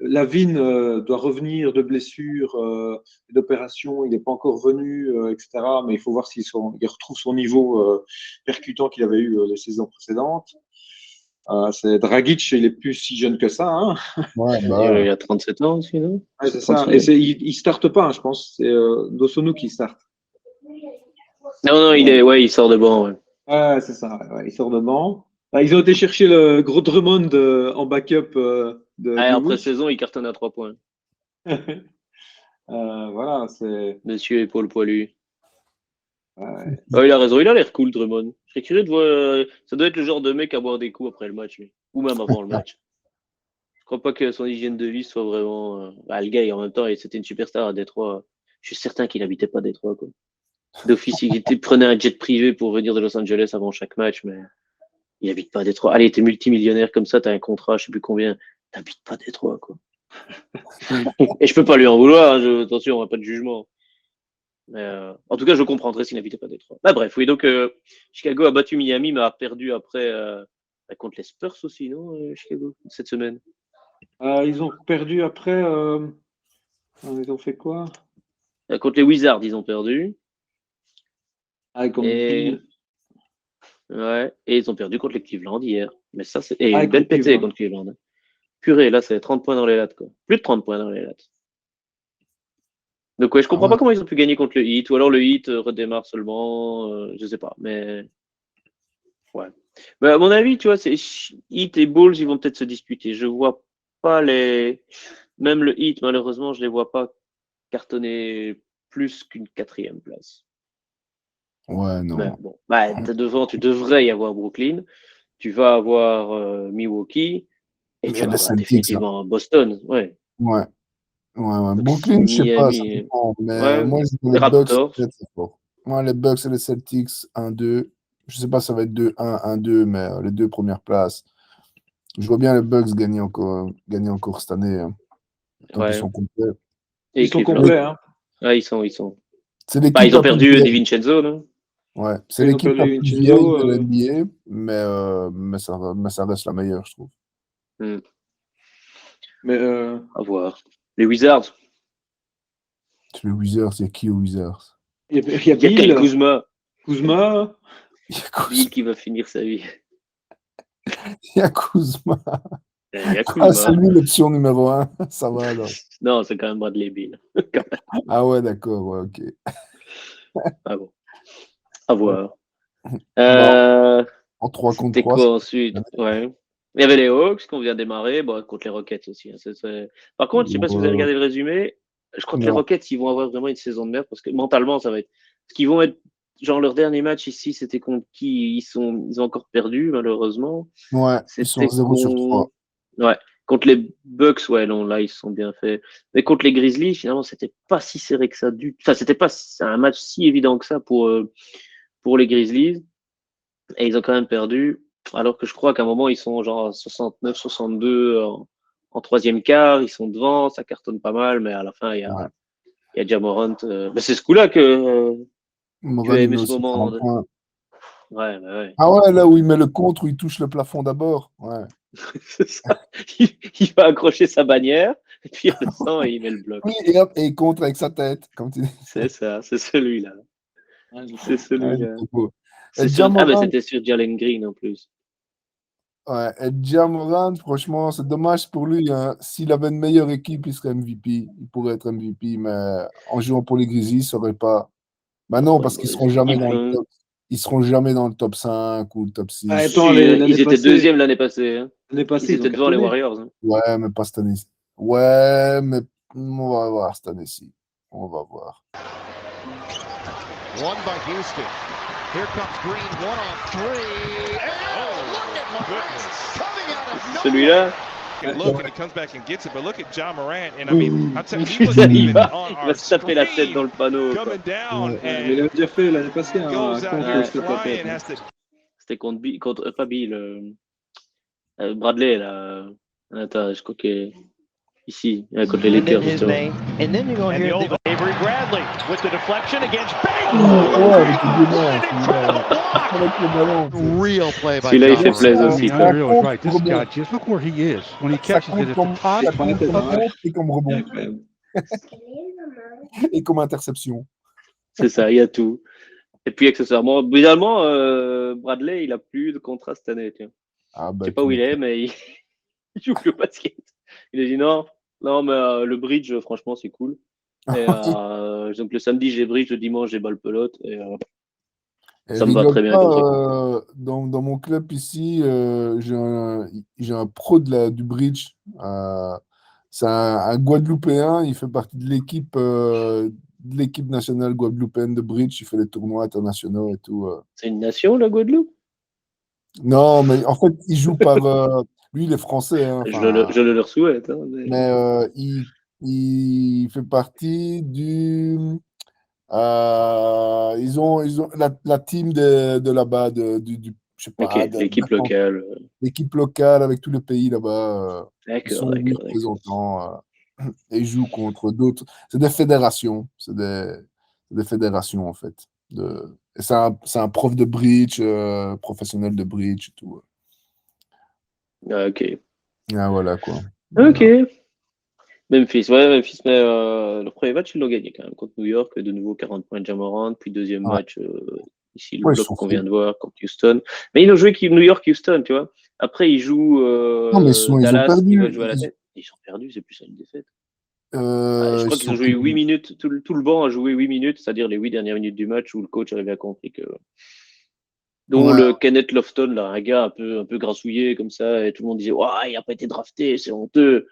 Lavine doit revenir de blessure, d'opération, il n'est pas encore venu, etc. Mais il faut voir s'il retrouve son niveau percutant qu'il avait eu les saisons précédentes. C'est Dragic, il est plus si jeune que ça. Hein. Ouais, Il a 37 ans aussi, non? Ouais, c'est ça. Et il ne starte pas, hein, je pense. C'est Dosonu qui starte. Non, il sort de banc. Ouais. Ouais, c'est ça. Ouais, il sort de banc. Ils ont été chercher le gros Drummond en backup En du pré-saison, il cartonne à 3 points. Voilà, c'est. Monsieur épaule poilu. Ouais. Il a raison, il a l'air cool, Drummond. Je serais curieux de voir. Ça doit être le genre de mec à boire des coups après le match, lui. Ou même avant le match. Je crois pas que son hygiène de vie soit vraiment. Le gars, en même temps, c'était une superstar à Détroit. Je suis certain qu'il habitait pas Détroit, quoi. D'office, prenait un jet privé pour venir de Los Angeles avant chaque match, mais il habite pas à Détroit. Allez, t'es multimillionnaire comme ça, t'as un contrat, je sais plus combien. T'habites pas Détroit, quoi. Et je peux pas lui en vouloir, attention, on n'a pas de jugement. Mais, en tout cas, je comprendrais s'il n'invitait pas Détroit. Ah, bref, oui, donc Chicago a battu Miami, mais a perdu après contre les Spurs aussi, non, Chicago, cette semaine. Ils ont perdu après. Ils ont fait quoi? Contre les Wizards, ils ont perdu. Contre Et... Bill. Ouais, et ils ont perdu contre les Cleveland hier. Mais ça, c'est une contre belle pétée Cleveland. contre Cleveland. Purée, là, c'est 30 points dans les lattes, quoi. Plus de 30 points dans les lattes. Donc, ouais, je comprends pas comment ils ont pu gagner contre le Heat, ou alors le Heat redémarre seulement, je sais pas, mais. Ouais. Mais à mon avis, tu vois, c'est Heat et Bulls, ils vont peut-être se disputer. Je vois pas les. Même le Heat, malheureusement, je les vois pas cartonner plus qu'une 4e place. Ouais, non. Mais bon, bah, devant, tu devrais y avoir Brooklyn, tu vas avoir Milwaukee, et tu Les vas avoir Celtics, définitivement Boston. Ouais. Ouais. Donc, Brooklyn, je sais pas, ça Miami. dépend. Mais Ouais, moi, je dis les les Bucks, Raptors. c'est très fort. Moi, les Bucks et les Celtics, 1-2. Je sais pas, ça va être 2-1, 1-2, mais les 2 premières places. Je vois bien les Bucks gagner encore cette année. Hein, tant qu'ils Ouais. sont complets. Et Ils sont Cleveland. complets. Hein. Ouais, ils sont. C'est Bah, l'équipe ils ont la plus perdu vieille. DiVincenzo, non? Ouais, c'est Ils ont l'équipe la perdu plus vieille Vincenzo. de l'NBA, mais ça reste la meilleure, je trouve. Mais À voir. Les Wizards. Les Wizards, il y a qui aux Wizards? il y a Il y a Bill. Kyle Kuzma. Kuzma. Il y a Bill qui va finir sa vie. Il y a Kuzma. Il y a Ah, Kuzma. c'est lui l'option numéro 1. Ça va alors. Non, c'est quand même Bradley Bill. Ah ouais, d'accord, ouais, ok. Ah bon. À voir. En 3 contre C'était 3. quoi ensuite? Ouais. Il y avait les Hawks qu'on vient de démarrer, bon, contre les Rockets aussi. Hein. Par contre, je sais pas si vous avez regardé le résumé. Je crois que les Non. Rockets, ils vont avoir vraiment une saison de merde parce que mentalement, ça va être. Parce qu'ils vont être. Genre, leur dernier match ici, c'était contre qui? Ils ont encore perdu, malheureusement. Ouais, ils sont C'était 0 sur 3. Ouais. Contre les Bucks, ouais, non, là, ils se sont bien faits. Mais contre les Grizzlies, finalement, c'était pas si serré que ça Enfin, c'était pas un match si évident que ça pour les Grizzlies. Et ils ont quand même perdu. Alors que je crois qu'à un moment, ils sont genre 69, 62 en troisième quart. Ils sont devant, ça cartonne pas mal, mais à la fin, il y a Ja Morant. Mais c'est ce coup-là que tu as aimé ce moment. Ouais, ouais. Ah ouais, là où il met le contre, où il touche le plafond d'abord. Ouais. C'est ça. Il va accrocher sa bannière, et puis il descend et il met le bloc. Oui, et hop, et il contre avec sa tête, comme tu dis. C'est ça, c'est celui-là. C'est celui-là. Ah, mais c'était sur Jalen Green en plus. Ouais, et Ja Morant, franchement, c'est dommage pour lui. Hein. S'il avait une meilleure équipe, il serait MVP. Il pourrait être MVP, mais en jouant pour les Grizzlies, il ne serait pas. Bah non, parce qu'ils ne seront jamais dans le top. Ils seront jamais dans le top 5 ou le top 6. Ah, attends, ils étaient deuxième l'année passée. Hein. L'année passée, ils étaient devant les Warriors. Hein. Ouais, mais pas cette année. Ouais, mais on va voir cette année-ci. On va voir. One by Houston. Here comes Green, 1 on 3. Oh, look at Morant coming out of nowhere. Celui-là. Look, and he comes back and gets it, but look at Ja Morant, and I mean, I'm telling you, he wasn't il even on va our se taper la tête dans le panneau. coming down, mais il a déjà fait l'année passée. goes out there crying, has to. C'était contre pas Bill, Bradley là. Attends, je crois que ici, contre les Lakers. And then you're going to hear Avery Bradley with the deflection against Real play by Celui-là, il fait plaisir aussi. Right, this guy, just look where he is. When he catches it at the top. Et comme rebond. Et comme interception. C'est ça, il y a tout. Et puis accessoirement, évidemment, Bradley, il a plus de contrat cette année. Tiens. Ah, bah, je sais pas où il est, mais il joue plus au basket. Il a dit non, mais le bridge, franchement, c'est cool. Et, donc le samedi, j'ai bridge, le dimanche, j'ai balle pelote. Et, ça me va très bien comme ça. Dans mon club ici, j'ai un pro du bridge. C'est un Guadeloupéen. Il fait partie de l'équipe nationale guadeloupéenne de bridge. Il fait les tournois internationaux et tout. C'est une nation, la Guadeloupe? Non, mais en fait, il joue par. Lui, il est français. Hein, je le leur souhaite. Hein, mais il fait partie du. Ils ont la team de là-bas, je sais pas, l'équipe locale. L'équipe locale avec tous les pays là-bas. Ils sont D'accord. représentants et ils jouent contre d'autres. C'est des fédérations. des fédérations, en fait. Et c'est un prof de bridge, professionnel de bridge et tout. Ah, ok. Ah, voilà, quoi. Ok. Voilà. Memphis, mais le premier match, ils l'ont gagné quand même contre New York. De nouveau, 40 points de Ja Morant. Puis deuxième Ouais. match, ici, le Ouais, ils bloc sont qu'on faits. vient de voir contre Houston. Mais ils ont joué New York-Houston, tu vois. Après, ils jouent Non, mais ils ont Dallas, qui va perdu. jouer à la tête. Ils ont perdu, c'est plus ça une défaite. Je Ils crois qu'ils sont ont joué 8 minutes. Tout le banc a joué 8 minutes, c'est-à-dire les 8 dernières minutes du match où le coach avait bien compris que. Dont Ouais. le Kenneth Lofton, là, un gars un peu grassouillé comme ça, et tout le monde disait il n'a pas été drafté, c'est honteux.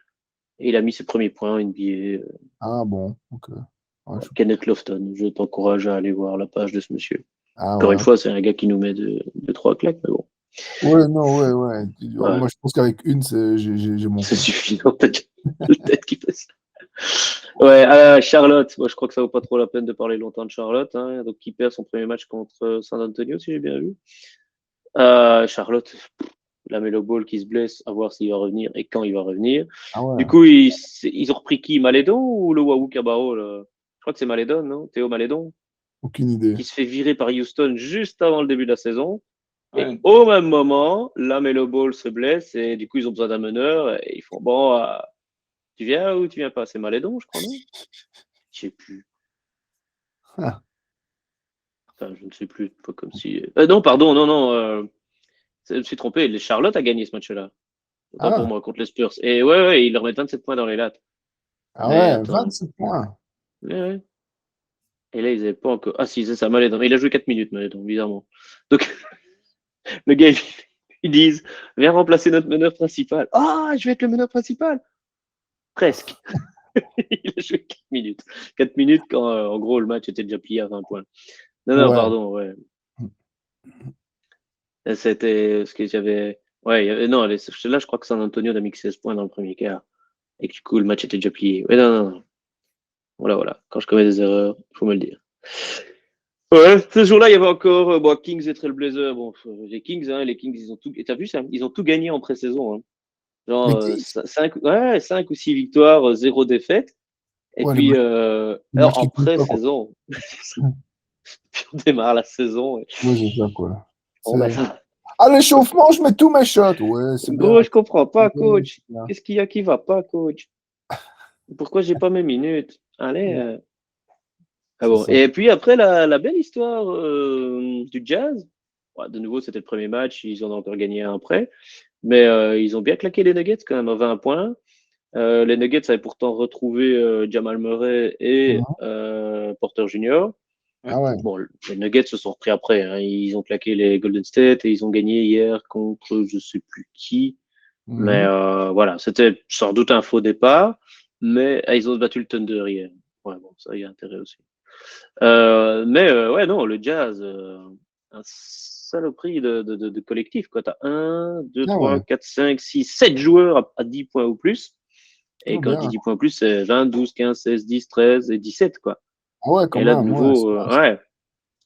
Et il a mis ses premiers points NBA. Ah bon, ok. Ouais, Kenneth Lofton, je t'encourage à aller voir la page de ce monsieur. Ah Encore ouais. une fois, c'est un gars qui nous met de 3 claques, mais bon. Ouais, non, ouais. Ouais. Moi, je pense qu'avec une, j'ai mon C'est compte. suffisant, t'as déjà le tête qui fait ça. Ouais, Charlotte, moi je crois que ça vaut pas trop la peine de parler longtemps de Charlotte, hein, donc qui perd son premier match contre San Antonio, si j'ai bien vu. Charlotte, la Melo Ball qui se blesse, à voir s'il va revenir et quand il va revenir. Ah ouais, Du coup, ils ont repris qui? Malédon ou le Wahoo Cabarro là? Je crois que c'est Malédon, non? Théo Malédon, aucune idée. qui se fait virer par Houston juste avant le début de la saison. Et Ouais. au même moment, la Melo Ball se blesse et du coup, ils ont besoin d'un meneur et ils font tu viens ou tu viens pas? C'est Malédon, je crois, non? Je sais plus. Ah, Enfin, je ne sais plus. Pas comme si. Non, pardon, non. Je me suis trompé. Les Charlotte a gagné ce match-là. Autant pour ah, moi contre les Spurs. Et ouais, ils leur mettent 27 points dans les lattes. Mais ouais, attends. 27 points. Ouais. Et là, ils n'avaient pas encore. Ah, si, c'est ça, Malédon. Il a joué 4 minutes, Malédon, bizarrement. Donc, le gars, ils disent viens remplacer notre meneur principal. Ah, je vais être le meneur principal. Presque. Il a joué 4 minutes. 4 minutes quand, en gros, le match était déjà plié à 20 points. Non, Ouais. pardon, ouais. C'était ce que j'avais. Ouais, non, là, je crois que San Antonio a mis 16 points dans le premier quart. Et que du coup, le match était déjà plié. Ouais, non. Voilà. Quand je commets des erreurs, il faut me le dire. Ouais, ce jour-là, il y avait encore Kings et Trailblazers. Bon, les Kings, ils ont tout. Et t'as vu ça? Ils ont tout gagné en pré-saison. Hein. Genre, Les Kings? 5 ou 6 victoires, 0 défaite. Et Ouais, puis, le match alors, en qui compte pas, quoi. pré-saison, puis on démarre la saison. Et... Ouais, c'est ça, quoi. Bon, ben, ça... À l'échauffement, je mets tous mes shots. Ouais, c'est bien. Gros, je comprends pas, Ouais, coach. c'est bien. Qu'est-ce qu'il y a qui va pas, coach? Pourquoi j'ai pas mes minutes? Allez. Ah C'est bon. ça. Et puis après, la belle histoire du Jazz. Ouais, de nouveau, c'était le premier match. Ils en ont encore gagné un après. Mais ils ont bien claqué les Nuggets quand même à 20 points. Les Nuggets avaient pourtant retrouvé Jamal Murray et Mhm. Porter Jr. Ah ouais. Bon, les Nuggets se sont repris après. Hein. Ils ont claqué les Golden State et ils ont gagné hier contre je sais plus qui. Mais Mhm. voilà, c'était sans doute un faux départ. Mais ils ont battu le Thunder hier. Ouais, bon, ça, il y a intérêt aussi. Ouais, non, le Jazz, un saloperie de collectif. Quoi. T'as 1, 2, Ah 3, ouais. 4, 5, 6, 7 joueurs à 10 points ou plus. Et Ah quand je dis bien. 10 points ou plus, c'est 20, 12, 15, 16, 10, 13 et 17. Quoi. Ah ouais, quand Et là, de même. Ouais, c'est nouveau, bien. ouais.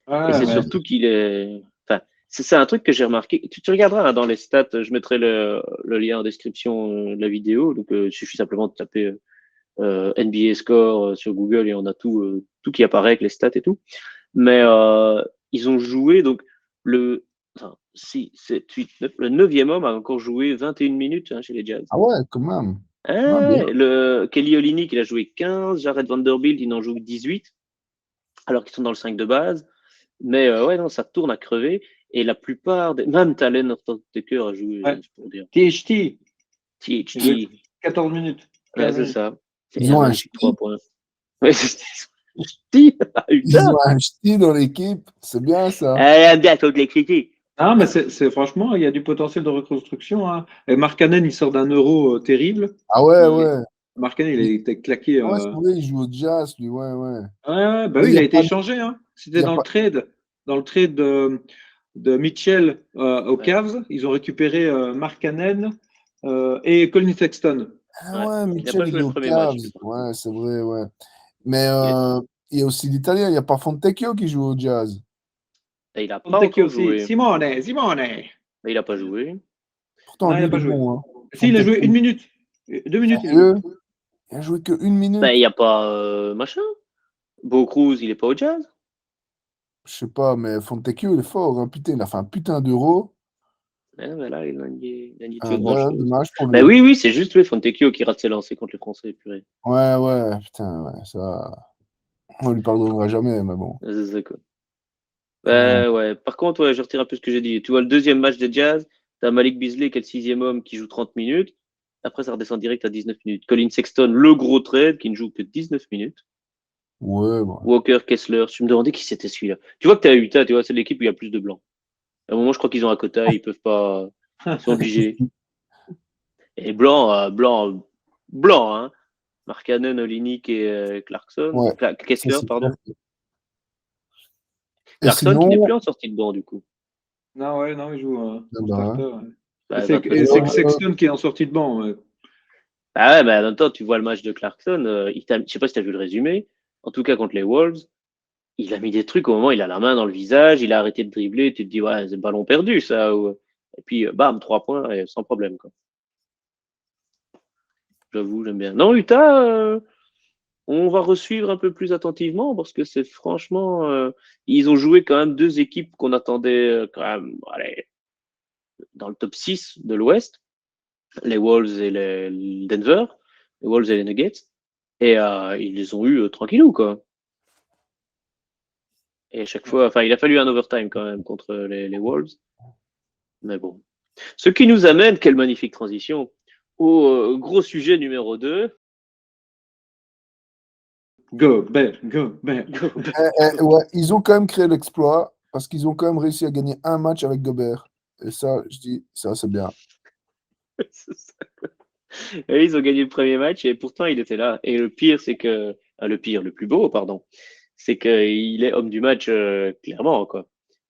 Et Ouais, c'est mais surtout qu'il est. Enfin, c'est un truc que j'ai remarqué. Tu regarderas hein, dans les stats, je mettrai le lien en description de la vidéo. Donc, il suffit simplement de taper NBA Score sur Google et on a tout qui apparaît avec les stats et tout. Mais ils ont joué, donc le 6, 7, 8, 9, le 9e homme a encore joué 21 minutes hein, chez les Jazz. Ah ouais, quand même. Ah bien. Le Kelly Olynyk, il a joué 15, Jared Vanderbilt, il en joue 18, alors qu'ils sont dans le 5 de base. Mais ouais, non, ça tourne à crever. Et la plupart des. Même Talen Horton-Tucker a joué, ouais. c'est pour dire. THT, il a joué THT. 14 minutes. Ouais, 15 c'est minutes. ça. Ils Et un ont un magnifique 3 ch'ti. points. Ouais, c'est ch'ti. Ils ont un ch'ti dans l'équipe. C'est bien ça. Bien, contre les critiques. Ah, mais franchement, il y a du potentiel de reconstruction. Hein. Et Markkanen, il sort d'un euro terrible. Ah ouais, Mm. ouais. Markkanen, il a Il- été claqué. Ah ouais, c'est vrai, il joue au jazz, lui. Ouais, ouais. Ouais, bah Mais oui, il il n'y a a été pas de. échangé. Hein. Il C'était y a dans le pas... trade. Dans le trade de Mitchell aux Ouais. Cavs. Ils ont récupéré Markkanen et Colin Sexton. Ah Ouais. ouais, Il n'a Mitchell, pas il joué est le au premier Cavs. match, lui, par contre. Ouais, c'est vrai, ouais. Mais Il, est- il y a aussi l'Italien. Il n'y a pas Fontecchio qui joue au jazz. et il n'a pas Fontecchio encore aussi. joué. Simone. Mais il n'a pas joué. Pourtant, Non, il lui, n'a il pas est joué. bon. Hein. Si, il a joué Fontecchio. 1 minute. 2 minutes, il a joué. Sérieux? Il a joué que 1 minute. Ben, il n'y a pas machin. Bo Cruz, il est pas au Jazz? Je sais pas, mais Fontecchio, il est fort. Hein. Putain, il a fait un putain d'euro. Mais là, il a dit tuer Ben, grand-chose. dommage pour Ben lui. oui, c'est juste lui, Fontecchio, qui rate ses lancers contre les Français, purée. Ouais, putain, ouais, ça. On lui pardonnera jamais, mais bon. C'est ça, quoi. Ouais. Ouais. Par contre, ouais, je retire un peu ce que j'ai dit. Tu vois, le deuxième match des Jazz, t'as Malik Beasley qui est le 6e homme qui joue 30 minutes. Après, ça redescend direct à 19 minutes. Colin Sexton, le gros trade, qui ne joue que 19 minutes. Ouais, bon. Walker, Kessler. Je me demandais qui c'était celui-là. Tu vois que t'es à Utah, tu vois, c'est l'équipe où il y a plus de blancs. À un moment, je crois qu'ils ont un quota, ils peuvent pas, ils sont obligés. Et blanc, hein. Markkanen, Olynyk et Clarkson. Ouais, ça Kessler, c'est pardon. clair. Et Clarkson qui n'est sinon, plus en sortie de banc, du coup. Non, il joue en ben, starter. Ouais. Bah, C'est 29 c'est points. Sexton qui est en sortie de banc. Ouais. Ah ouais, mais en même temps, tu vois le match de Clarkson, je sais pas si tu as vu le résumé, en tout cas contre les Wolves, il a mis des trucs au moment où il a la main dans le visage, il a arrêté de dribbler, tu te dis, ouais, c'est ballon perdu, ça. Et puis, bam, 3 points, et sans problème, quoi. J'avoue, j'aime bien. Non, Utah, on va resuivre un peu plus attentivement parce que c'est franchement, ils ont joué quand même deux équipes qu'on attendait quand même, allez, dans le top 6 de l'Ouest, les Wolves et les Denver, les Wolves et les Nuggets. Et ils les ont eu tranquillou, quoi. Et à chaque fois, enfin, il a fallu un overtime quand même contre les Wolves. Mais bon. Ce qui nous amène, quelle magnifique transition, au gros sujet numéro 2. Gobert. ouais, ils ont quand même créé l'exploit parce qu'ils ont quand même réussi à gagner un match avec Gobert. Et ça, je dis, ça, c'est bien. Et ils ont gagné le premier match et pourtant il était là. Et le pire, c'est que. Le plus beau, pardon. C'est qu'il est homme du match, clairement, quoi.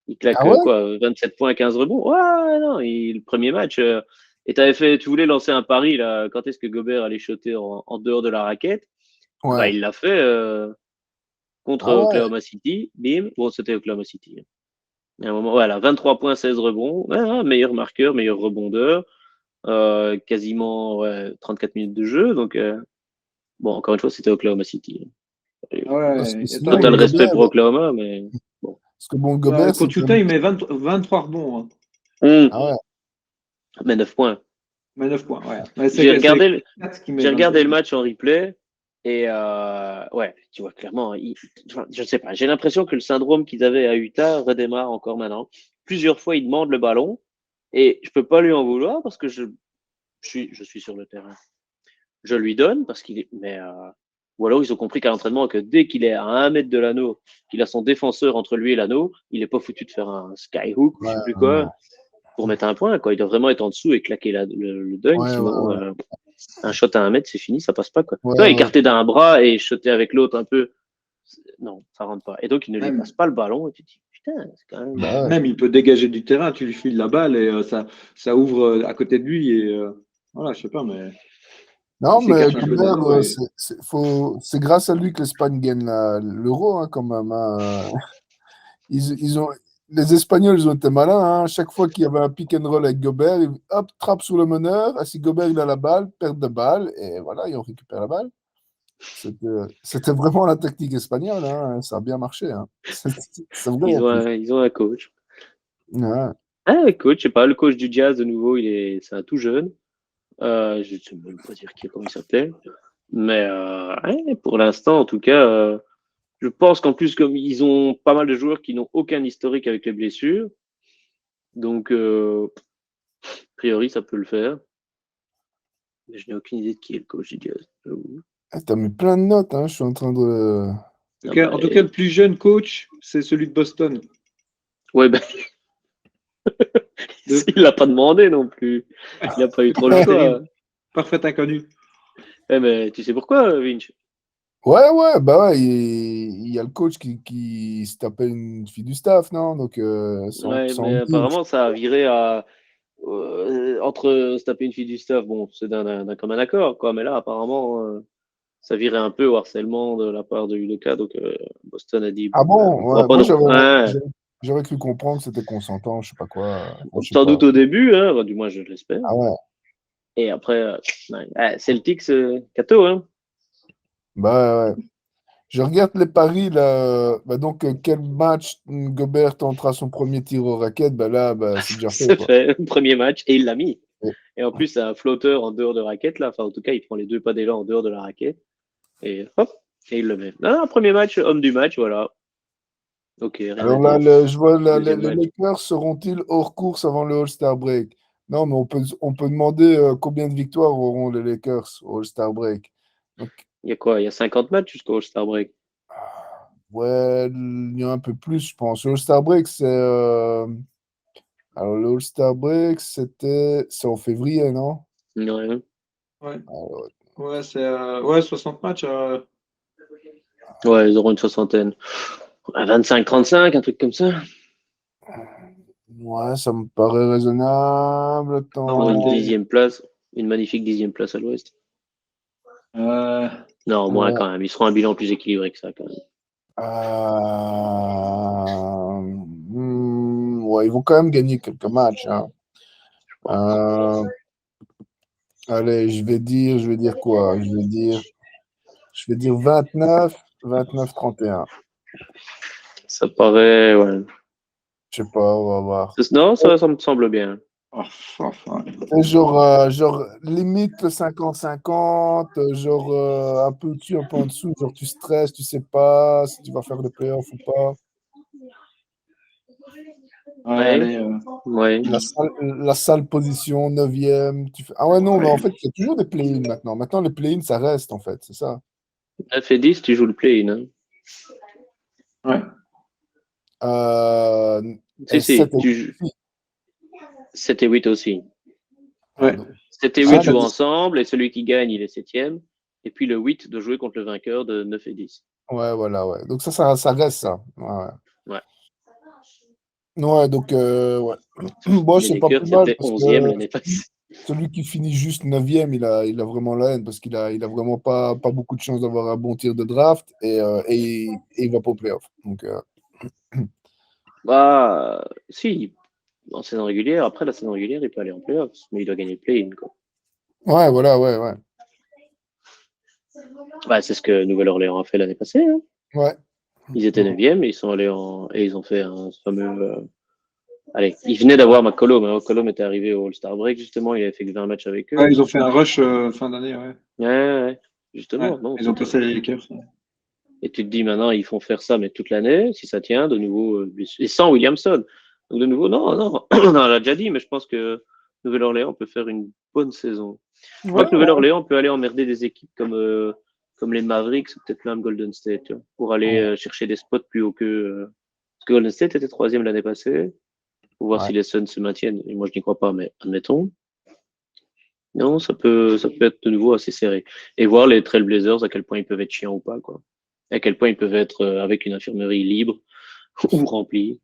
Il claque Ah ouais? quoi, 27 points, 15 rebonds. Ouais, non, le premier match. Et tu voulais lancer un pari, là, quand est-ce que Gobert allait shotter en dehors de la raquette? Bah, Ouais. il l'a fait contre Ah ouais. Oklahoma City. Bim. Bon, c'était Oklahoma City. Et à un moment, voilà, 23 points, 16 rebonds. Ouais, meilleur marqueur, meilleur rebondeur. Quasiment 34 minutes de jeu. Donc, bon, encore une fois, c'était Oklahoma City. Parce que Ouais, attends, sinon, Total respect Gobert, pour Oklahoma, mais bon. parce que bon, Gobert, c'est contre quand Utah, même. il met 23 rebonds. Hein. Ah ouais. Mais 9 points. Mais 9 points, ouais. Ouais, J'ai regardé, le, Kat qui met j'ai regardé 23. le match en replay et ouais, tu vois clairement, je ne sais pas, j'ai l'impression que le syndrome qu'ils avaient à Utah redémarre encore maintenant. Plusieurs fois, il demande le ballon et je peux pas lui en vouloir parce que je suis sur le terrain. Je lui donne parce qu'il est, mais ou alors ils ont compris qu'à l'entraînement que dès qu'il est à 1 mètre de l'anneau, qu'il a son défenseur entre lui et l'anneau, il est pas foutu de faire un skyhook ou je Ouais, sais plus quoi pour mettre un point. Quoi. Il doit vraiment être en dessous et claquer le dunk, ouais, sinon un shot à 1 mètre, c'est fini, ça passe pas. Quoi. ouais, Toi, ouais. écarté d'un bras et shotter avec l'autre un peu, non, ça rentre pas. Et donc il ne lui Même, passe pas le ballon et tu te dis putain, c'est quand même. Bah ouais. même il peut dégager du terrain, tu lui files la balle et ça ouvre à côté de lui. Et voilà, je sais pas, mais Non, il mais s'écarte un peu Gobert, d'anneau. Et... c'est grâce à lui que l'Espagne gagne l'Euro, hein, quand même. Hein. Ils ont, les Espagnols, ils ont été malins. Hein. Chaque fois qu'il y avait un pick and roll avec Gobert, hop, trappe sur le meneur. Ah, si Gobert il a la balle, perte de balle, et voilà, ils ont récupéré la balle. C'était vraiment la technique espagnole. Hein. Ça a bien marché. Hein. C'est vrai en plus. Ils ont un coach. Ouais. Ah, le coach, je sais pas, le coach du Jazz de nouveau, c'est un tout jeune. Je ne sais même pas dire comment il s'appelle. Mais ouais, pour l'instant, en tout cas, je pense qu'en plus, comme ils ont pas mal de joueurs qui n'ont aucun historique avec les blessures, donc a priori, ça peut le faire. Mais je n'ai aucune idée de qui est le coach du Jazz. Ah, t'as mis plein de notes. Hein. Je suis en train de. En tout cas, le plus jeune coach, c'est celui de Boston. Ouais, ben. Il l'a pas demandé non plus. Il n'a pas eu trop le choix. Parfait inconnu. Mais tu sais pourquoi, Vinch? Ouais, bah ouais, il y a le coach qui se tapait une fille du staff, non? Donc, Ouais, sans mais doute. apparemment, ça a viré à. Entre se taper une fille du staff, bon, c'est d'un commun accord, quoi. Mais là, apparemment, ça virait un peu au harcèlement de la part de Udoka. Donc, Boston a dit, Ah bon, ben, bon? on va Ouais, pas moi, non. Ouais, j'avais cru comprendre que c'était consentant, je sais pas quoi. Moi, je sais sans pas. doute au début, hein, du moins, je l'espère. Ah ouais, Et après, Celtics, Cato, hein. bah ouais. Je regarde les paris là. Donc, quel match Gobert tentera son premier tir au raquette? Là, c'est déjà fait, C'est quoi. fait, premier match, et il l'a mis. Ouais. Et en plus, c'est un flotteur en dehors de raquette, là. Enfin, en tout cas, il prend les 2 pas d'élan en dehors de la raquette. Et hop, et il le met. Non, premier match, homme du match, voilà. Ok, rien à Alors là, dire. je vois les Deuxième match. Lakers seront-ils hors course avant le All-Star Break? Non, mais on peut demander combien de victoires auront les Lakers au All-Star Break. Donc, Il y a quoi? Il y a 50 matchs jusqu'au All-Star Break. ouais, il y a un peu plus, je pense. Le All-Star Break, c'est. Alors, le All-Star Break, c'est en février, non? Ouais. Ouais, Alors, ouais c'est 60 matchs. Ouais, ils auront une soixantaine. 25-35, un truc comme ça. ouais, ça me paraît raisonnable. Pour une Attends. 10e place, une magnifique 10e place à l'Ouest. Non, moins Ouais. quand même. Ils seront un bilan plus équilibré que ça, quand même. Ouais, ils vont quand même gagner quelques matchs, hein. Allez, je vais dire quoi? Je vais dire 29-31. Ça paraît, ouais. Je sais pas, on va voir. Non, ça me semble bien. Et genre, limite 50-50, genre un peu au-dessus, un peu en dessous, genre tu stresses, tu sais pas si tu vas faire le playoff ou pas. Ouais, Ouais. allez, Ouais. La sale position, 9e. Ah ouais, non, mais en fait, il y a toujours des play-ins maintenant. Maintenant, les play-ins, ça reste, en fait, c'est ça. 9 et 10, tu joues le play-in. Hein. ouais. Et Si, 7 tu joues 7 et 8 aussi. Ouais. 7 et Ah, 8 jouent d'accord. ensemble, et celui qui gagne, il est 7e. Et puis le 8 de jouer contre le vainqueur de 9 et 10. Ouais, voilà, ouais. Donc ça reste ça. Ouais. Ouais. Ouais, donc, ouais. Moi, Les c'est pas Lakers, plus mal c'était parce 11e que l'année passée. celui qui finit juste 9e, il a vraiment la haine parce qu'il a vraiment pas beaucoup de chance d'avoir un bon tir de draft et il va pas au playoff. Donc, Bah, si, en saison régulière. Après la saison régulière, il peut aller en playoffs, mais il doit gagner le play-in, quoi. ouais, voilà, ouais. Bah, c'est ce que Nouvelle-Orléans a fait l'année passée. Hein. Ouais. Ils étaient 9e et ils sont allés et ils ont fait un fameux. Allez, ils venaient d'avoir McCollum. Hein. McCollum était arrivé au All-Star Break, justement. Il avait fait que 20 matchs avec eux. Ouais, ils ont fait un rush fin d'année, ouais. Ouais. Justement. Ouais, Non, ils ont passé les Lakers. Ouais. Et tu te dis maintenant, ils font faire ça, mais toute l'année, si ça tient, de nouveau, et sans Williamson. Donc de nouveau, non, on l'a déjà dit, mais je pense que Nouvelle-Orléans peut faire une bonne saison. Je crois que Nouvelle-Orléans peut aller emmerder des équipes comme les Mavericks, ou peut-être même Golden State, tu vois, pour aller chercher des spots plus haut parce que Golden State était 3e l'année passée, pour voir si les Suns se maintiennent. Et moi, je n'y crois pas, mais admettons. Non, ça peut être de nouveau assez serré. Et voir les Trailblazers, à quel point ils peuvent être chiants ou pas, quoi. À quel point ils peuvent être avec une infirmerie libre ou remplie.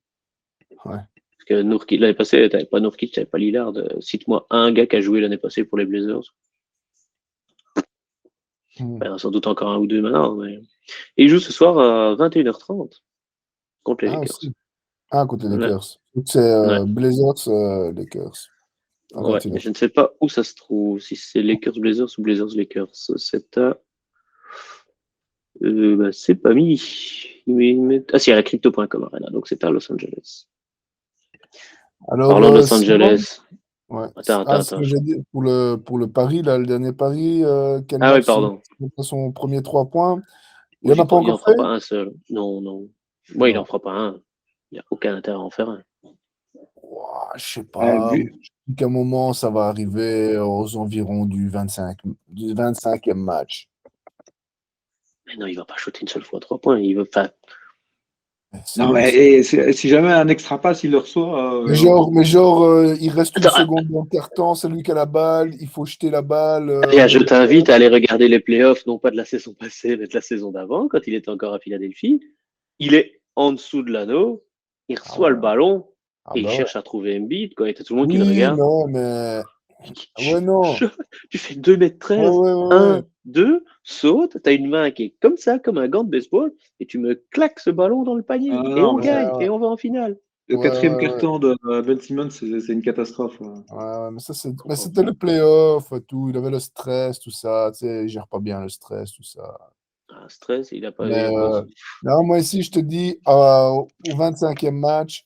Ouais. Parce que Nourkic, l'année passée, t'avais pas Nourkic, t'avais pas Lillard. Cite-moi un gars qui a joué l'année passée pour les Blazers. Ben, sans doute encore un ou deux maintenant. Mais... Et ils jouent ce soir à 21h30 contre les Lakers. Aussi. Contre les Lakers. C'est Blazers, Lakers. Ouais, mais je ne sais pas où ça se trouve, si c'est Lakers Blazers ou Blazers Lakers. C'est à. C'est pas mis. Ah si, à la crypto.com Arena, donc c'est à Los Angeles. Alors, parlons de Los Angeles. Ouais. Attends. Ce que j'ai dit pour le pari, là, le dernier pari, quel Ah oui, match pardon. son premier 3 points. Il n'en a pas encore fera fait? pas un seul. Non. Moi, il n'en fera pas un. Il n'y a aucun intérêt à en faire un. Je sais pas. vu- qu'à un moment, ça va arriver aux environs du 25e match. Mais non, il va pas shooter une seule fois 3 points. Il veut pas. Non, mais si jamais un extra pass, il le reçoit. Mais genre, il reste une seconde dans le carton, c'est lui qui a la balle, il faut jeter la balle. Je t'invite à aller regarder les playoffs, non pas de la saison passée, mais de la saison d'avant, quand il était encore à Philadelphie. Il est en dessous de l'anneau, il reçoit le ballon et il cherche à trouver Embiid. Quoi. Et t'as tout le monde qui le regarde. Non, mais. non. Tu fais 2m13, 1, 2, saute, t'as une main qui est comme ça, comme un gant de baseball, et tu me claques ce ballon dans le panier. Et on gagne, et on va en finale. Le quatrième carton de Ben Simmons, c'est une catastrophe. Ouais, mais c'était le playoff, tout. Il avait le stress, tout ça. Tu sais, il gère pas bien le stress, tout ça. Un stress, il a pas Mais, eu. non, moi ici, je te dis, au 25e match,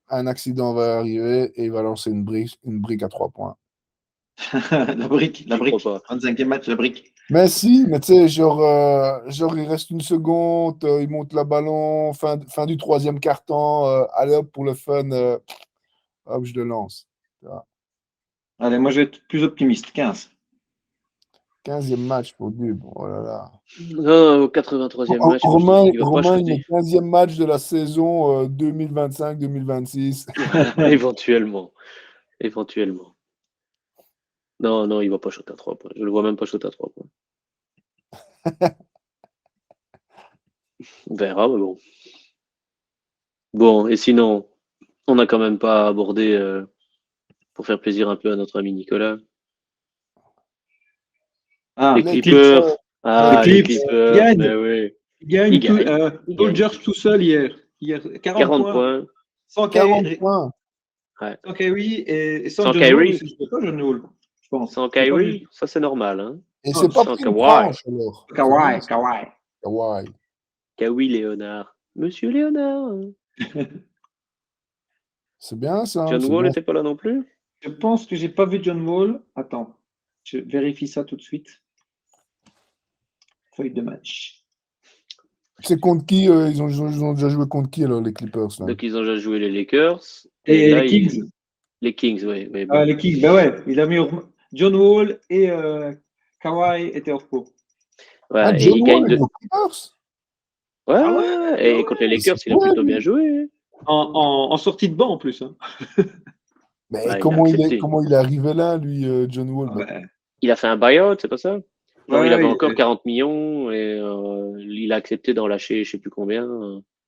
un accident va arriver et il va lancer une brique à 3 points. La brique, J'y crois pas. 25e match, la brique. Mais si, mais tu sais, genre, il reste une seconde, il monte le ballon, fin du 3e quart-temps, allez hop, pour le fun, hop, je le lance. Tu vois. Allez, moi je vais être plus optimiste, 15. 15e match pour Dub, oh là là. Non, au 83e match, moi, je Romain, dis qu'il va pas Romain, il shooter. met 15e match de la saison 2025-2026. Éventuellement. Éventuellement. Non, non, il va pas shooter à 3 points. Je le vois même pas shooter à 3 points. On verra, mais bon. Bon, et sinon, on n'a quand même pas abordé, pour faire plaisir un peu à notre ami Nicolas, Ah, les les Clippers. Ah, les les Clips, Clippers, gagnent. mais oui. Il gagne Il tout, gagne. Il Paul gagne. George tout seul hier. 40, 40 points. points. Sans 40 Kyrie, points. sans Kyrie et sans Sans John Wall Kyrie. aussi. Je ne pas John Wall, je pense. Sans C'est pas Kyrie, ça c'est normal. Hein. Et Non, c'est pas sans pris une Kawhi. tranche alors. C'est Kawhi, bien, ça. Kawhi. Kawhi. Kawhi Léonard. Monsieur Léonard. C'est bien ça. John C'est Wall bien. n'était pas là non plus. Je pense que j'ai pas vu John Wall. Attends, je vérifie ça tout de suite. Feuille de match. C'est contre qui ils ont déjà joué contre qui alors les Clippers là? Donc ils ont déjà joué les Lakers. Et là, les Kings. Les Kings, oui. Mais bon. Ah, les Kings, bah ouais, il a mis John Wall et Kawhi étaient hors pot. Ouais, Ah, et John ils Wall gagnent est de... aux Clippers. Ouais, Ah ouais, ouais. Et ouais. contre les Lakers, C'est il a vrai, plutôt lui. bien joué. En sortie de banc en plus. Hein. Mais Ouais, il a comment accepté. comment il est arrivé là, lui, John Wall? Ah ouais. Il a fait un buyout, c'est pas ça? Genre, Ouais, il avait il encore était- 40 millions et il a accepté d'en lâcher je sais plus combien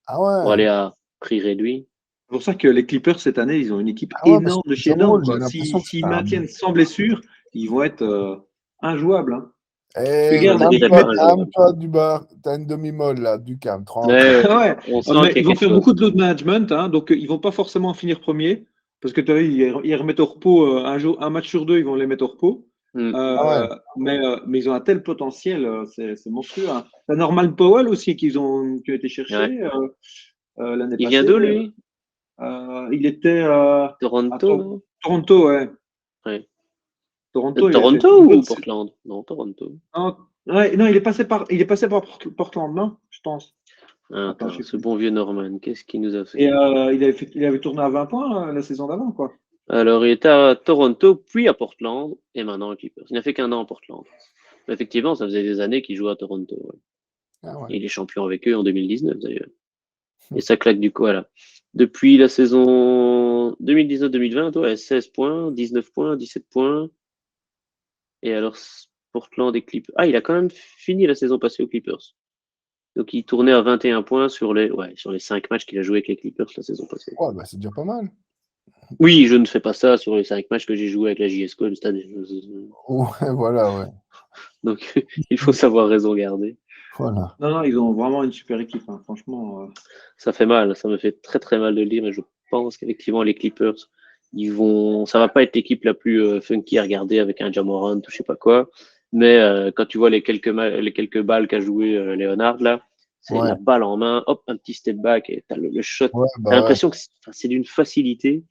Ah pour ouais. aller à prix réduit. C'est pour ça que les Clippers, cette année, ils ont une équipe Ah ouais, parce énorme que de chez John énorme. Wall, j'ai Quoi. l'impression que c'est S'ils un. maintiennent sans blessure, ils vont être injouables. Hein. Eh, Regarde, Il n'est ils pas mettent... un joueur. calme-toi du bar. T'as une demi-molle là, du calme, tranquille. Ouais, ouais, on sent mais qu'il y a ils vont quelque faire chose. beaucoup de load management, hein, donc ils vont pas forcément finir premier, parce que tu as vu, ils remettent au repos un match sur deux, ils vont les mettre au repos. Hmm. Ah ouais. Mais ils ont un tel potentiel, c'est monstrueux. Hein. T'as Norman Powell aussi qui ont été cherchés Ouais. l'année Il passée. vient d'où, lui? Il était Toronto, non? Toronto, ouais. Ouais. Toronto, il a fait Toronto une ou bonne- Portland? Non, Toronto. Non, ouais, non, il est passé par Portland, non, je pense. Ah, Attends, attends, je sais ce plus. bon vieux Norman, qu'est-ce qu'il nous a fait? Et il avait tourné à 20 points la saison d'avant, quoi. Alors, il était à Toronto, puis à Portland, et maintenant à Clippers. Il n'a fait qu'un an à Portland. Mais effectivement, ça faisait des années qu'il jouait à Toronto. Ouais. Ah ouais. Il est champion avec eux en 2019, d'ailleurs. Et ça claque du coup, voilà. Depuis la saison 2019-2020, ouais, 16 points, 19 points, 17 points. Et alors, Portland et Clippers. Ah, il a quand même fini la saison passée aux Clippers. Donc, il tournait à 21 points sur les 5 matchs qu'il a joué avec les Clippers la saison passée. Ouais, bah, c'est déjà pas mal. Oui, je ne fais pas ça sur les 5 matchs que j'ai joué avec la JS Cole cette année. Ouais, voilà, ouais. Donc, il faut savoir raison garder. Voilà. Non, ils ont vraiment une super équipe, hein, franchement. Ça fait mal, ça me fait très très mal de le dire, mais je pense qu'effectivement, les Clippers, ça va pas être l'équipe la plus funky à regarder avec un Ja Morant ou je sais pas quoi. Mais quand tu vois les quelques balles qu'a joué Leonard là, c'est Ouais. la balle en main, hop, un petit step back et t'as le shot. Ouais, T'as bah ouais. l'impression que c'est d'une facilité.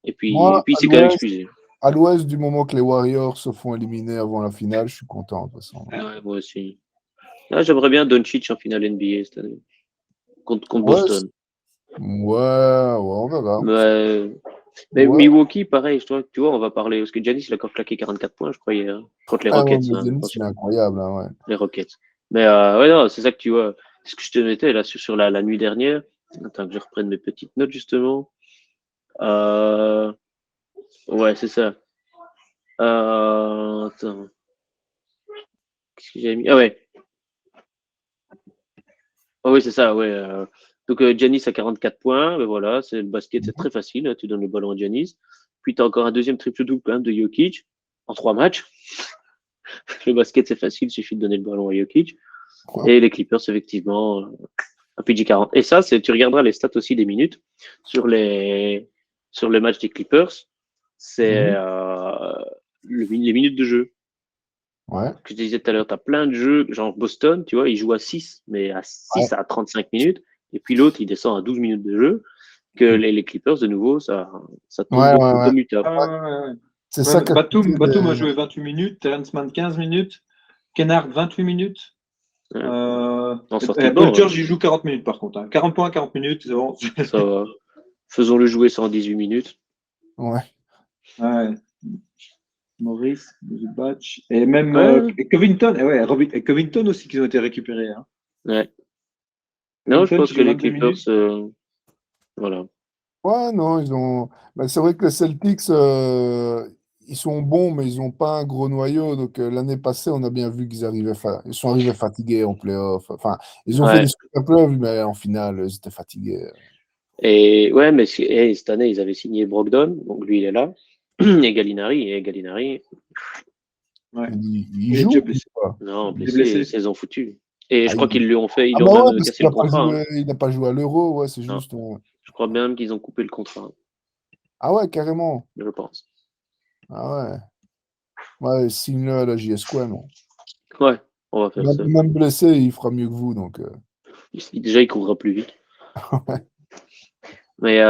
Et puis Moi, c'est quand même excusé. à l'ouest, du moment que les Warriors se font éliminer avant la finale, je suis content, de toute façon. Ouais, moi aussi. Ah, j'aimerais bien Doncic en finale NBA cette année. Contre Ouais, Boston. Ouais, on verra. Mais Ouais. Milwaukee, pareil, tu vois, on va parler. Parce que Giannis, il a encore claqué 44 points, je crois, hier. Contre les Ah ouais, Rockets. mais Hein, Giannis, attention. il est incroyable, hein, ouais. Les Rockets. Mais ouais, non, c'est ça que tu vois. C'est ce que je te mettais là sur la nuit dernière. Attends que je reprenne mes petites notes, justement. Ouais, c'est ça. Attends. Qu'est-ce que j'ai mis? Ah ouais. Ah oui, c'est ça, ouais. Donc, Giannis a 44 points. Ben voilà, c'est le basket, c'est très facile. Hein, tu donnes le ballon à Giannis. Puis, tu as encore un deuxième triple-double quand même de Jokic en 3 matchs. Le basket, c'est facile, il suffit de donner le ballon à Jokic. Ouais. Et les Clippers, effectivement, un PG 40. Et ça, tu regarderas les stats aussi des minutes sur les matchs des Clippers. C'est les minutes de jeu. Ouais. Que je te disais tout à l'heure, tu as plein de jeux, genre Boston, tu vois, il joue à 6, mais à 6 à 35 minutes. Et puis l'autre, il descend à 12 minutes de jeu. Que les Clippers, de nouveau, ça tourne Ouais, beaucoup ouais. comme utah. C'est Ouais, ça qu'a Batum coûté a joué 28 minutes, Terrence Mann 15 minutes, Kennard 28 minutes. Ouais. Euh, En et sortie de Paul banc, George, il joue 40 minutes par contre. 40 points, 40 minutes, c'est bon. ça va. Faisons-le jouer 118 minutes. Ouais. Ouais. Maurice, Zubac, et même Ouais. Covington, et Covington aussi qui ont été récupérés. Hein. Ouais. Non, je Covington pense qui que joue les 22 Clippers, minutes. Ouais, voilà. non, ils ont. Bah, c'est vrai que les Celtics, ils sont bons, mais ils n'ont pas un gros noyau. Donc l'année passée, on a bien vu qu'ils ils sont arrivés fatigués en playoff. Enfin, ils ont fait Ouais. des super playoffs, mais en finale, ils étaient fatigués. Et ouais, mais cette année, ils avaient signé Brogdon, donc lui, il est là. Et Gallinari, Ouais. Ils Il est jouent déjà ou blessé. pas? non, Il est blessé, blessé. saison foutue. Et je Ah, crois qu'ils lui ont fait, ils ah lui bah ont ouais, même parce cassé qu'il le n'a pas contrat. Hein. joué, il n'a pas joué à l'Euro. Ouais, c'est Non. juste. Je crois même qu'ils ont coupé le contrat, Ah ouais, carrément. je pense. Ah ouais. Ouais, signe-le à la JS non. Ouais, on va faire ça. Même blessé, il fera mieux que vous. Donc, Déjà, il courra plus vite. ouais. Mais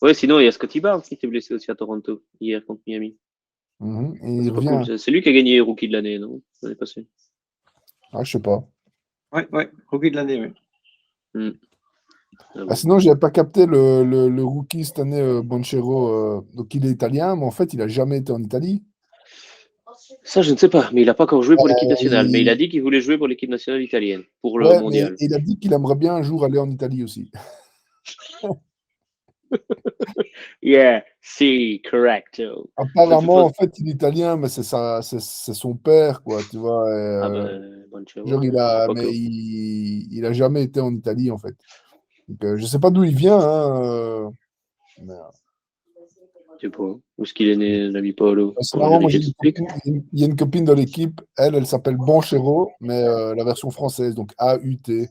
ouais, sinon, il y a Scotty Barnes qui s'est blessé aussi à Toronto hier contre Miami. Mhm. Et il C'est pas revient. cool. C'est lui qui a gagné Rookie de l'année, non? L'année passée. Ah, je sais pas. Ouais, rookie de l'année, oui. Ah Ah, bon. sinon, j'avais pas capté le rookie cette année, Banchero. Donc, il est italien, mais en fait, il a jamais été en Italie. Ça, je ne sais pas, mais il n'a pas encore joué pour l'équipe nationale. Mais il a Il- dit qu'il voulait jouer pour l'équipe nationale italienne, pour le Ouais, mais mondial. il a dit qu'il aimerait bien un jour aller en Italie aussi. Yeah, si, correct. De toute Apparemment, façon- en fait, il est italien, mais c'est son père, quoi, tu vois. Ah ben, bonne chance. Genre, Quoique. il a jamais été en Italie, en fait. Donc, je sais pas d'où il vient, hein, mais, Je sais pas. Où est-ce qu'il est né, l'ami Paolo? c'est On va marrant, moi vérifier j'ai tout une de suite. copine, il y a une copine de l'équipe, elle s'appelle Banchero, mais la version française, donc AUT.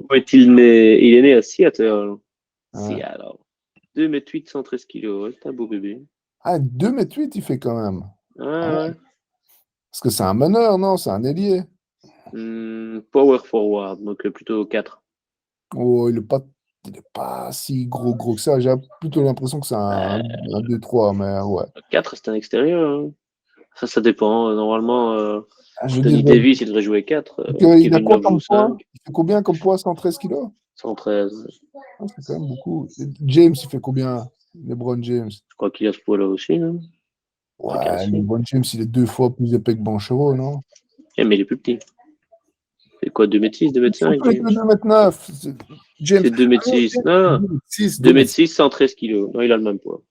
Où est-il né? Il est né à Seattle. Ouais. Seattle. 2,8 m, 113 kg. Ouais, c'est un beau bébé. Ah, 2,8 m il fait quand même. Ouais, Ah ouais. ouais. Parce que c'est un meneur, non? C'est un ailier. Power forward, donc plutôt 4. Oh, il est pas si gros que ça. J'ai plutôt l'impression que c'est un 2-3, mais ouais. 4, c'est un extérieur. Hein. Ça dépend. Normalement, Ah, je veux Anthony dire, Davis, il devrait jouer 4. il a Kevin quoi Love comme joue poids? 5. Il fait combien comme poids? 113 kilos? 113. Ah, c'est quand même beaucoup. James, il fait combien? LeBron James. Je crois qu'il a ce poids-là aussi. Non Ouais, LeBron James, il est 2 fois plus épais que Banchero, non? Mais il est plus petit. C'est quoi, 2,6 m, 2,5 Surtout m, les James? 2,9 m. James. C'est 2,6 m. Non, 2,6 2,6 m, 113 kg. Non, il a le même poids.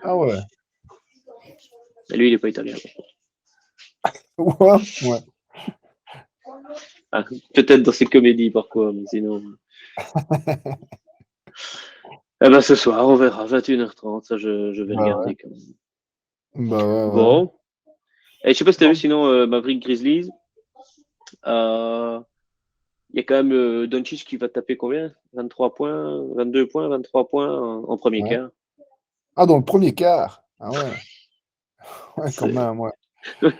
Ah ouais. Et lui, il n'est pas italien. Ouais. Ah, peut-être dans ses comédies, parfois, mais sinon. Eh ben, ce soir, on verra. 21h30. Ça, je vais Bah regarder ouais. quand même. Bah ouais. Bon. Et je sais pas si tu as vu, sinon, Maverick Grizzlies. Il y a quand même Doncic qui va taper combien? 23 points, 22 points, 23 points en premier Ouais. quart. Ah, dans le premier quart. Ah ouais. Ouais, quand C'est même, ouais.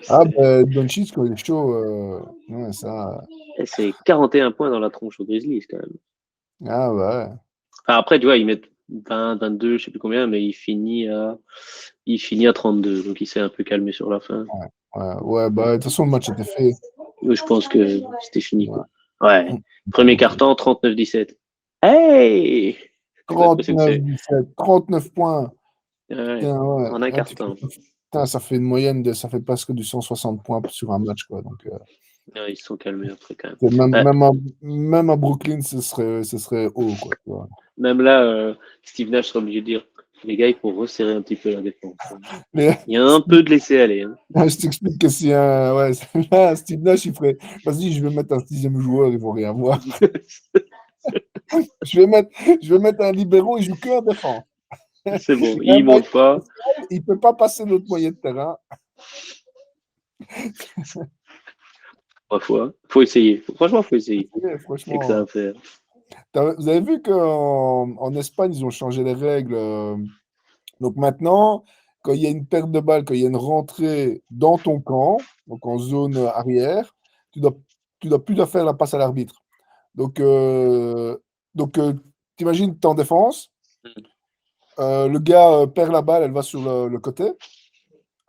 Ah, bah, Doncic, quand il est chaud, ouais, ça. c'est 41 points dans la tronche aux Grizzlies, quand même. Ah, ouais. Enfin, après, tu vois, ils mettent 20, 22, je sais plus combien, mais il finit à 32. Donc, il s'est un peu calmé sur la fin. Ouais, bah, de toute façon, le match était fait. Je pense que c'était fini, Ouais. quoi. Ouais. Premier carton, 39-17. Hey! C'est quoi l'impression que c'est? 39-17, 39 points. Ouais, Putain, ouais. en un carton. Putain, ça fait une moyenne ça fait presque du 160 points sur un match, quoi. Donc, Ouais, ils se sont calmés après, quand même. même à Brooklyn, ce serait haut, quoi. Tu vois. Même là, Steve Nash sera obligé de dire, les gars, il faut resserrer un petit peu la défense. Mais, Il y a un peu de laisser aller. Hein. je t'explique que si ouais, là, Steve Nash, il ferait, vas-y, je vais mettre un 6e joueur, ils vont rien voir. je vais mettre un libéro, il joue que en défense. C'est bon, il monte pas. Il peut pas passer notre moyen de terrain. Parfois, faut essayer. Franchement, faut essayer. Ouais, C'est que ça à faire. Vous avez vu qu'en Espagne, ils ont changé les règles. Donc maintenant, quand il y a une perte de balle, quand il y a une rentrée dans ton camp, donc en zone arrière, tu dois plus faire la passe à l'arbitre. Donc, t'imagines, tu es en défense, le gars perd la balle, elle va sur le côté.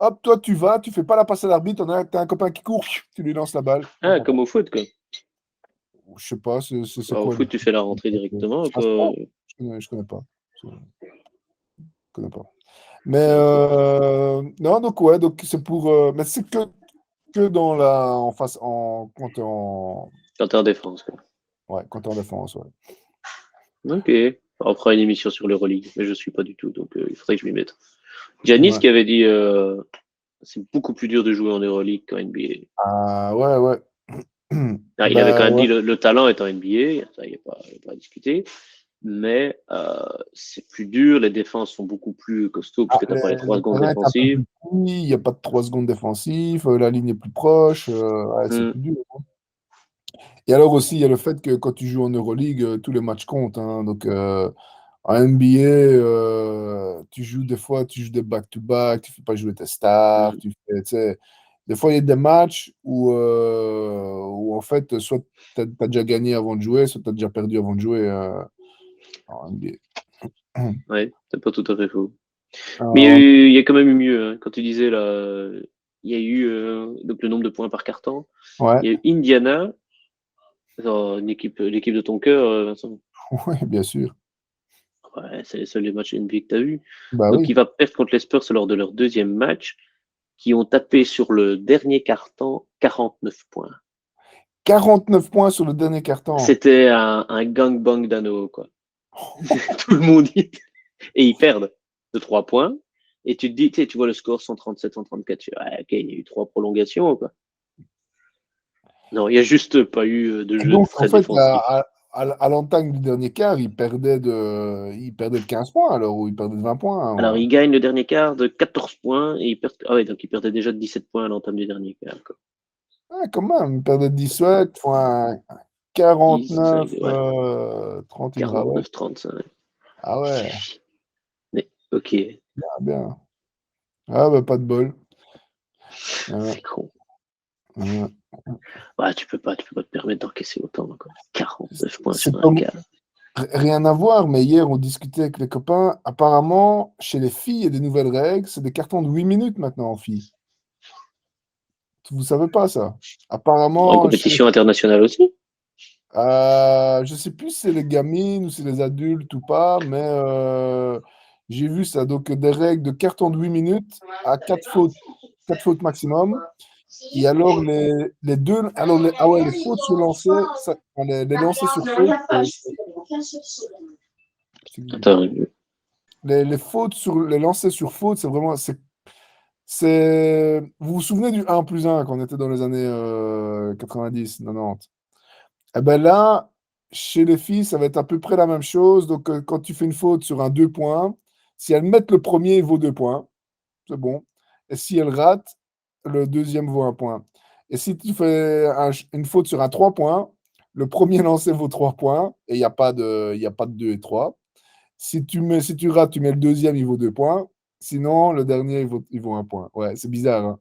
Hop, toi, tu fais pas la passe à l'arbitre, t'as un copain qui court, tu lui lances la balle. Ah, comme au foot, quoi. Je sais pas, c'est Bah, au quoi foot, tu fais la rentrée directement. Je pense Quoi. pas. Je connais pas. Je connais pas. Mais non, donc ouais, donc c'est pour. Mais c'est que dans la en face quand t'es en Quand t'es en défense, quoi. ouais, quand t'es en défense, ouais. Ok. On fera une émission sur l'Euroleague, mais je suis pas du tout, donc il faudrait que je m'y mette. Giannis Ouais. qui avait dit c'est beaucoup plus dur de jouer en Euroleague qu'en NBA. Ah ouais, ouais. Ah, il avait quand même ouais. dit le talent est en NBA, ça, il n'y a pas à discuter. Mais c'est plus dur, les défenses sont beaucoup plus costauds parce que tu n'as pas les 3 Le secondes terrain est un peu défensives. plus petit, il n'y a pas de 3 secondes défensives, la ligne est plus proche, ouais, c'est Mm. plus dur, hein. Et alors aussi, il y a le fait que quand tu joues en Euroleague, tous les matchs comptent, hein. Donc, en NBA, tu joues des back-to-back, tu ne fais pas jouer tes stars, Mm. tu sais, des fois, il y a des matchs où en fait, soit tu as déjà gagné avant de jouer, soit tu as déjà perdu avant de jouer en NBA. Ouais, c'est pas tout à fait faux. Mais Euh, il y a quand même eu mieux. Hein. Quand tu disais là, il y a eu donc le nombre de points par carton. ouais, Il y a eu Indiana, l'équipe de ton cœur, Vincent. ouais, bien sûr. Ouais, c'est les seuls matchs NBA que tu as eu. Bah Donc, oui. il va perdre contre les Spurs lors de leur deuxième match, qui ont tapé sur le dernier carton 49 points. 49 points sur le dernier carton. C'était un gangbang d'anneau, quoi. Tout le monde y était. Et ils perdent de 3 points. Et tu te dis, tu vois le score 137, 134. Tu fais, ouais, ok, il y a eu 3 prolongations, quoi. Non, il n'y a juste pas eu de Et jeu donc, en très fait, défensif. à l'entame du dernier quart, il perdait de 15 points, alors, ou il perdait de 20 points, hein, Alors, ouais. ils gagnent le dernier quart de 14 points et ils perdent. Ah ouais, donc ils perdaient déjà de 17 points à l'entame du dernier quart, quoi. Ouais, quand même, il perdait de 17, fois 10, 49, 5, ouais, 30 ouais. 49-35. Ah ouais, Mais, ok, bien, bien. Ah bah, pas de bol. Ouais, c'est con. ouais. Ouais, tu peux pas te permettre d'encaisser autant, quoi. 49 points C'est sur un comme quart. rien à voir, mais hier, on discutait avec les copains. Apparemment, chez les filles, il y a des nouvelles règles. C'est des cartons de 8 minutes maintenant en filles. Vous savez pas ça? En Apparemment, compétition internationale aussi. je sais plus si c'est les gamines ou si c'est les adultes ou pas, mais j'ai vu ça. Donc, des règles de carton de 8 minutes à 4 fautes maximum. Et alors, les deux. Alors, les fautes sur lancer, les lancers sur faute, Attends, les fautes sur les lancers sur faute, c'est vraiment. Vous vous souvenez du 1+1 quand on était dans les années 90, 90? Eh ben là, chez les filles, ça va être à peu près la même chose. Donc, quand tu fais une faute sur un 2 points, si elles mettent le premier, il vaut 2 points. C'est bon. Et si elles ratent, le deuxième vaut 1 point. Et si tu fais une faute sur un 3 points, le premier lancé vaut 3 points et il y a pas de 2 et 3. Si tu rates, tu mets le deuxième, il vaut 2 points. Sinon, le dernier, il vaut 1 point. Ouais, c'est bizarre, hein.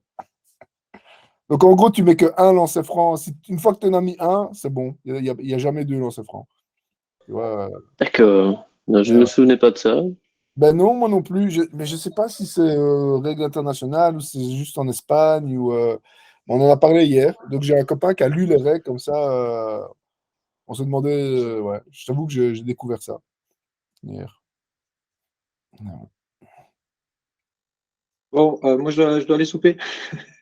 Donc, en gros, tu mets que un lancer franc. Une fois que tu en as mis un, c'est bon. Il n'y a jamais 2 lancers francs. Tu vois, d'accord. Non, je ne me ouais. souvenais pas de ça. Ben non, moi non plus. Mais je ne sais pas si c'est règle internationale ou si c'est juste en Espagne. On en a parlé hier. Donc, j'ai un copain qui a lu les règles comme ça. On se demandait. Ouais, je t'avoue que j'ai découvert ça hier. Bon, moi, je dois aller souper.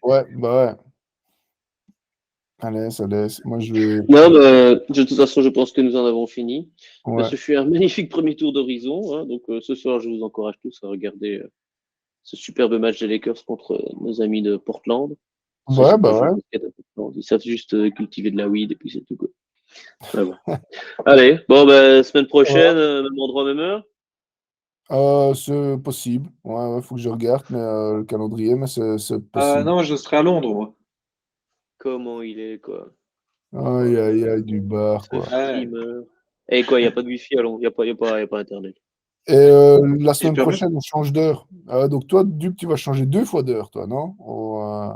Ouais, bah ouais. Allez, ça laisse. Moi, je vais. Non, bah, de toute façon, je pense que nous en avons fini. Bah, Ouais, ce fut un magnifique premier tour d'horizon. Hein. Donc, ce soir, je vous encourage tous à regarder ce superbe match des Lakers contre nos amis de Portland. Ça, ouais, c'est pas bah jouer ouais. au basket à Portland. Ils savent juste cultiver de la weed et puis c'est tout, quoi. Ouais, bon. Allez, bon, bah, semaine prochaine, même endroit, même heure. C'est possible. Ouais, faut que je regarde mais, le calendrier, mais c'est possible. Non, je serai à Londres, moi. Comment il est, quoi. Aïe, aïe, aïe, du bar, Ce quoi. Ouais. streamer. Et quoi, il n'y a pas de wifi à Londres, il n'y a pas Internet. Et la semaine J'espère bien. prochaine, on change d'heure. Donc toi, Dup, tu vas changer 2 fois d'heure, toi, non?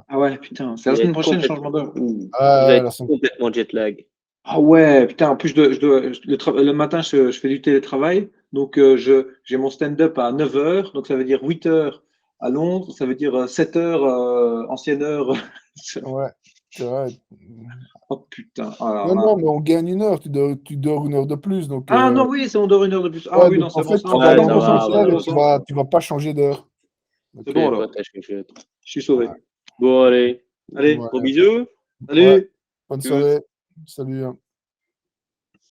Ah ouais, putain, c'est la Il est semaine prochaine le complètement- changement d'heure. Ouh. Vous avez la semaine... complètement jet lag. Ah ouais, putain, en plus, le matin, je fais du télétravail. Donc, j'ai mon stand-up à 9 heures. Donc, ça veut dire 8 heures à Londres. Ça veut dire 7 heures, ancienne heure. Ouais, c'est vrai. Oh putain. Ah là Non, là. non, mais on gagne 1 heure. Tu dors 1 heure de plus. Donc, Ah non, oui, c'est on dort 1 heure de plus. Ah ouais, oui, non, donc c'est en bon. fait, Ça, tu on vas fait aller dans en le bon sens. va, On est dans le Angleterre et bon sens. tu vas pas changer d'heure. C'est bon, alors. Je Je suis sauvé. Bon, allez. Allez, Ouais. gros bisous. Ouais. Salut. Bonne Tchuss. soirée. Salut. Hein.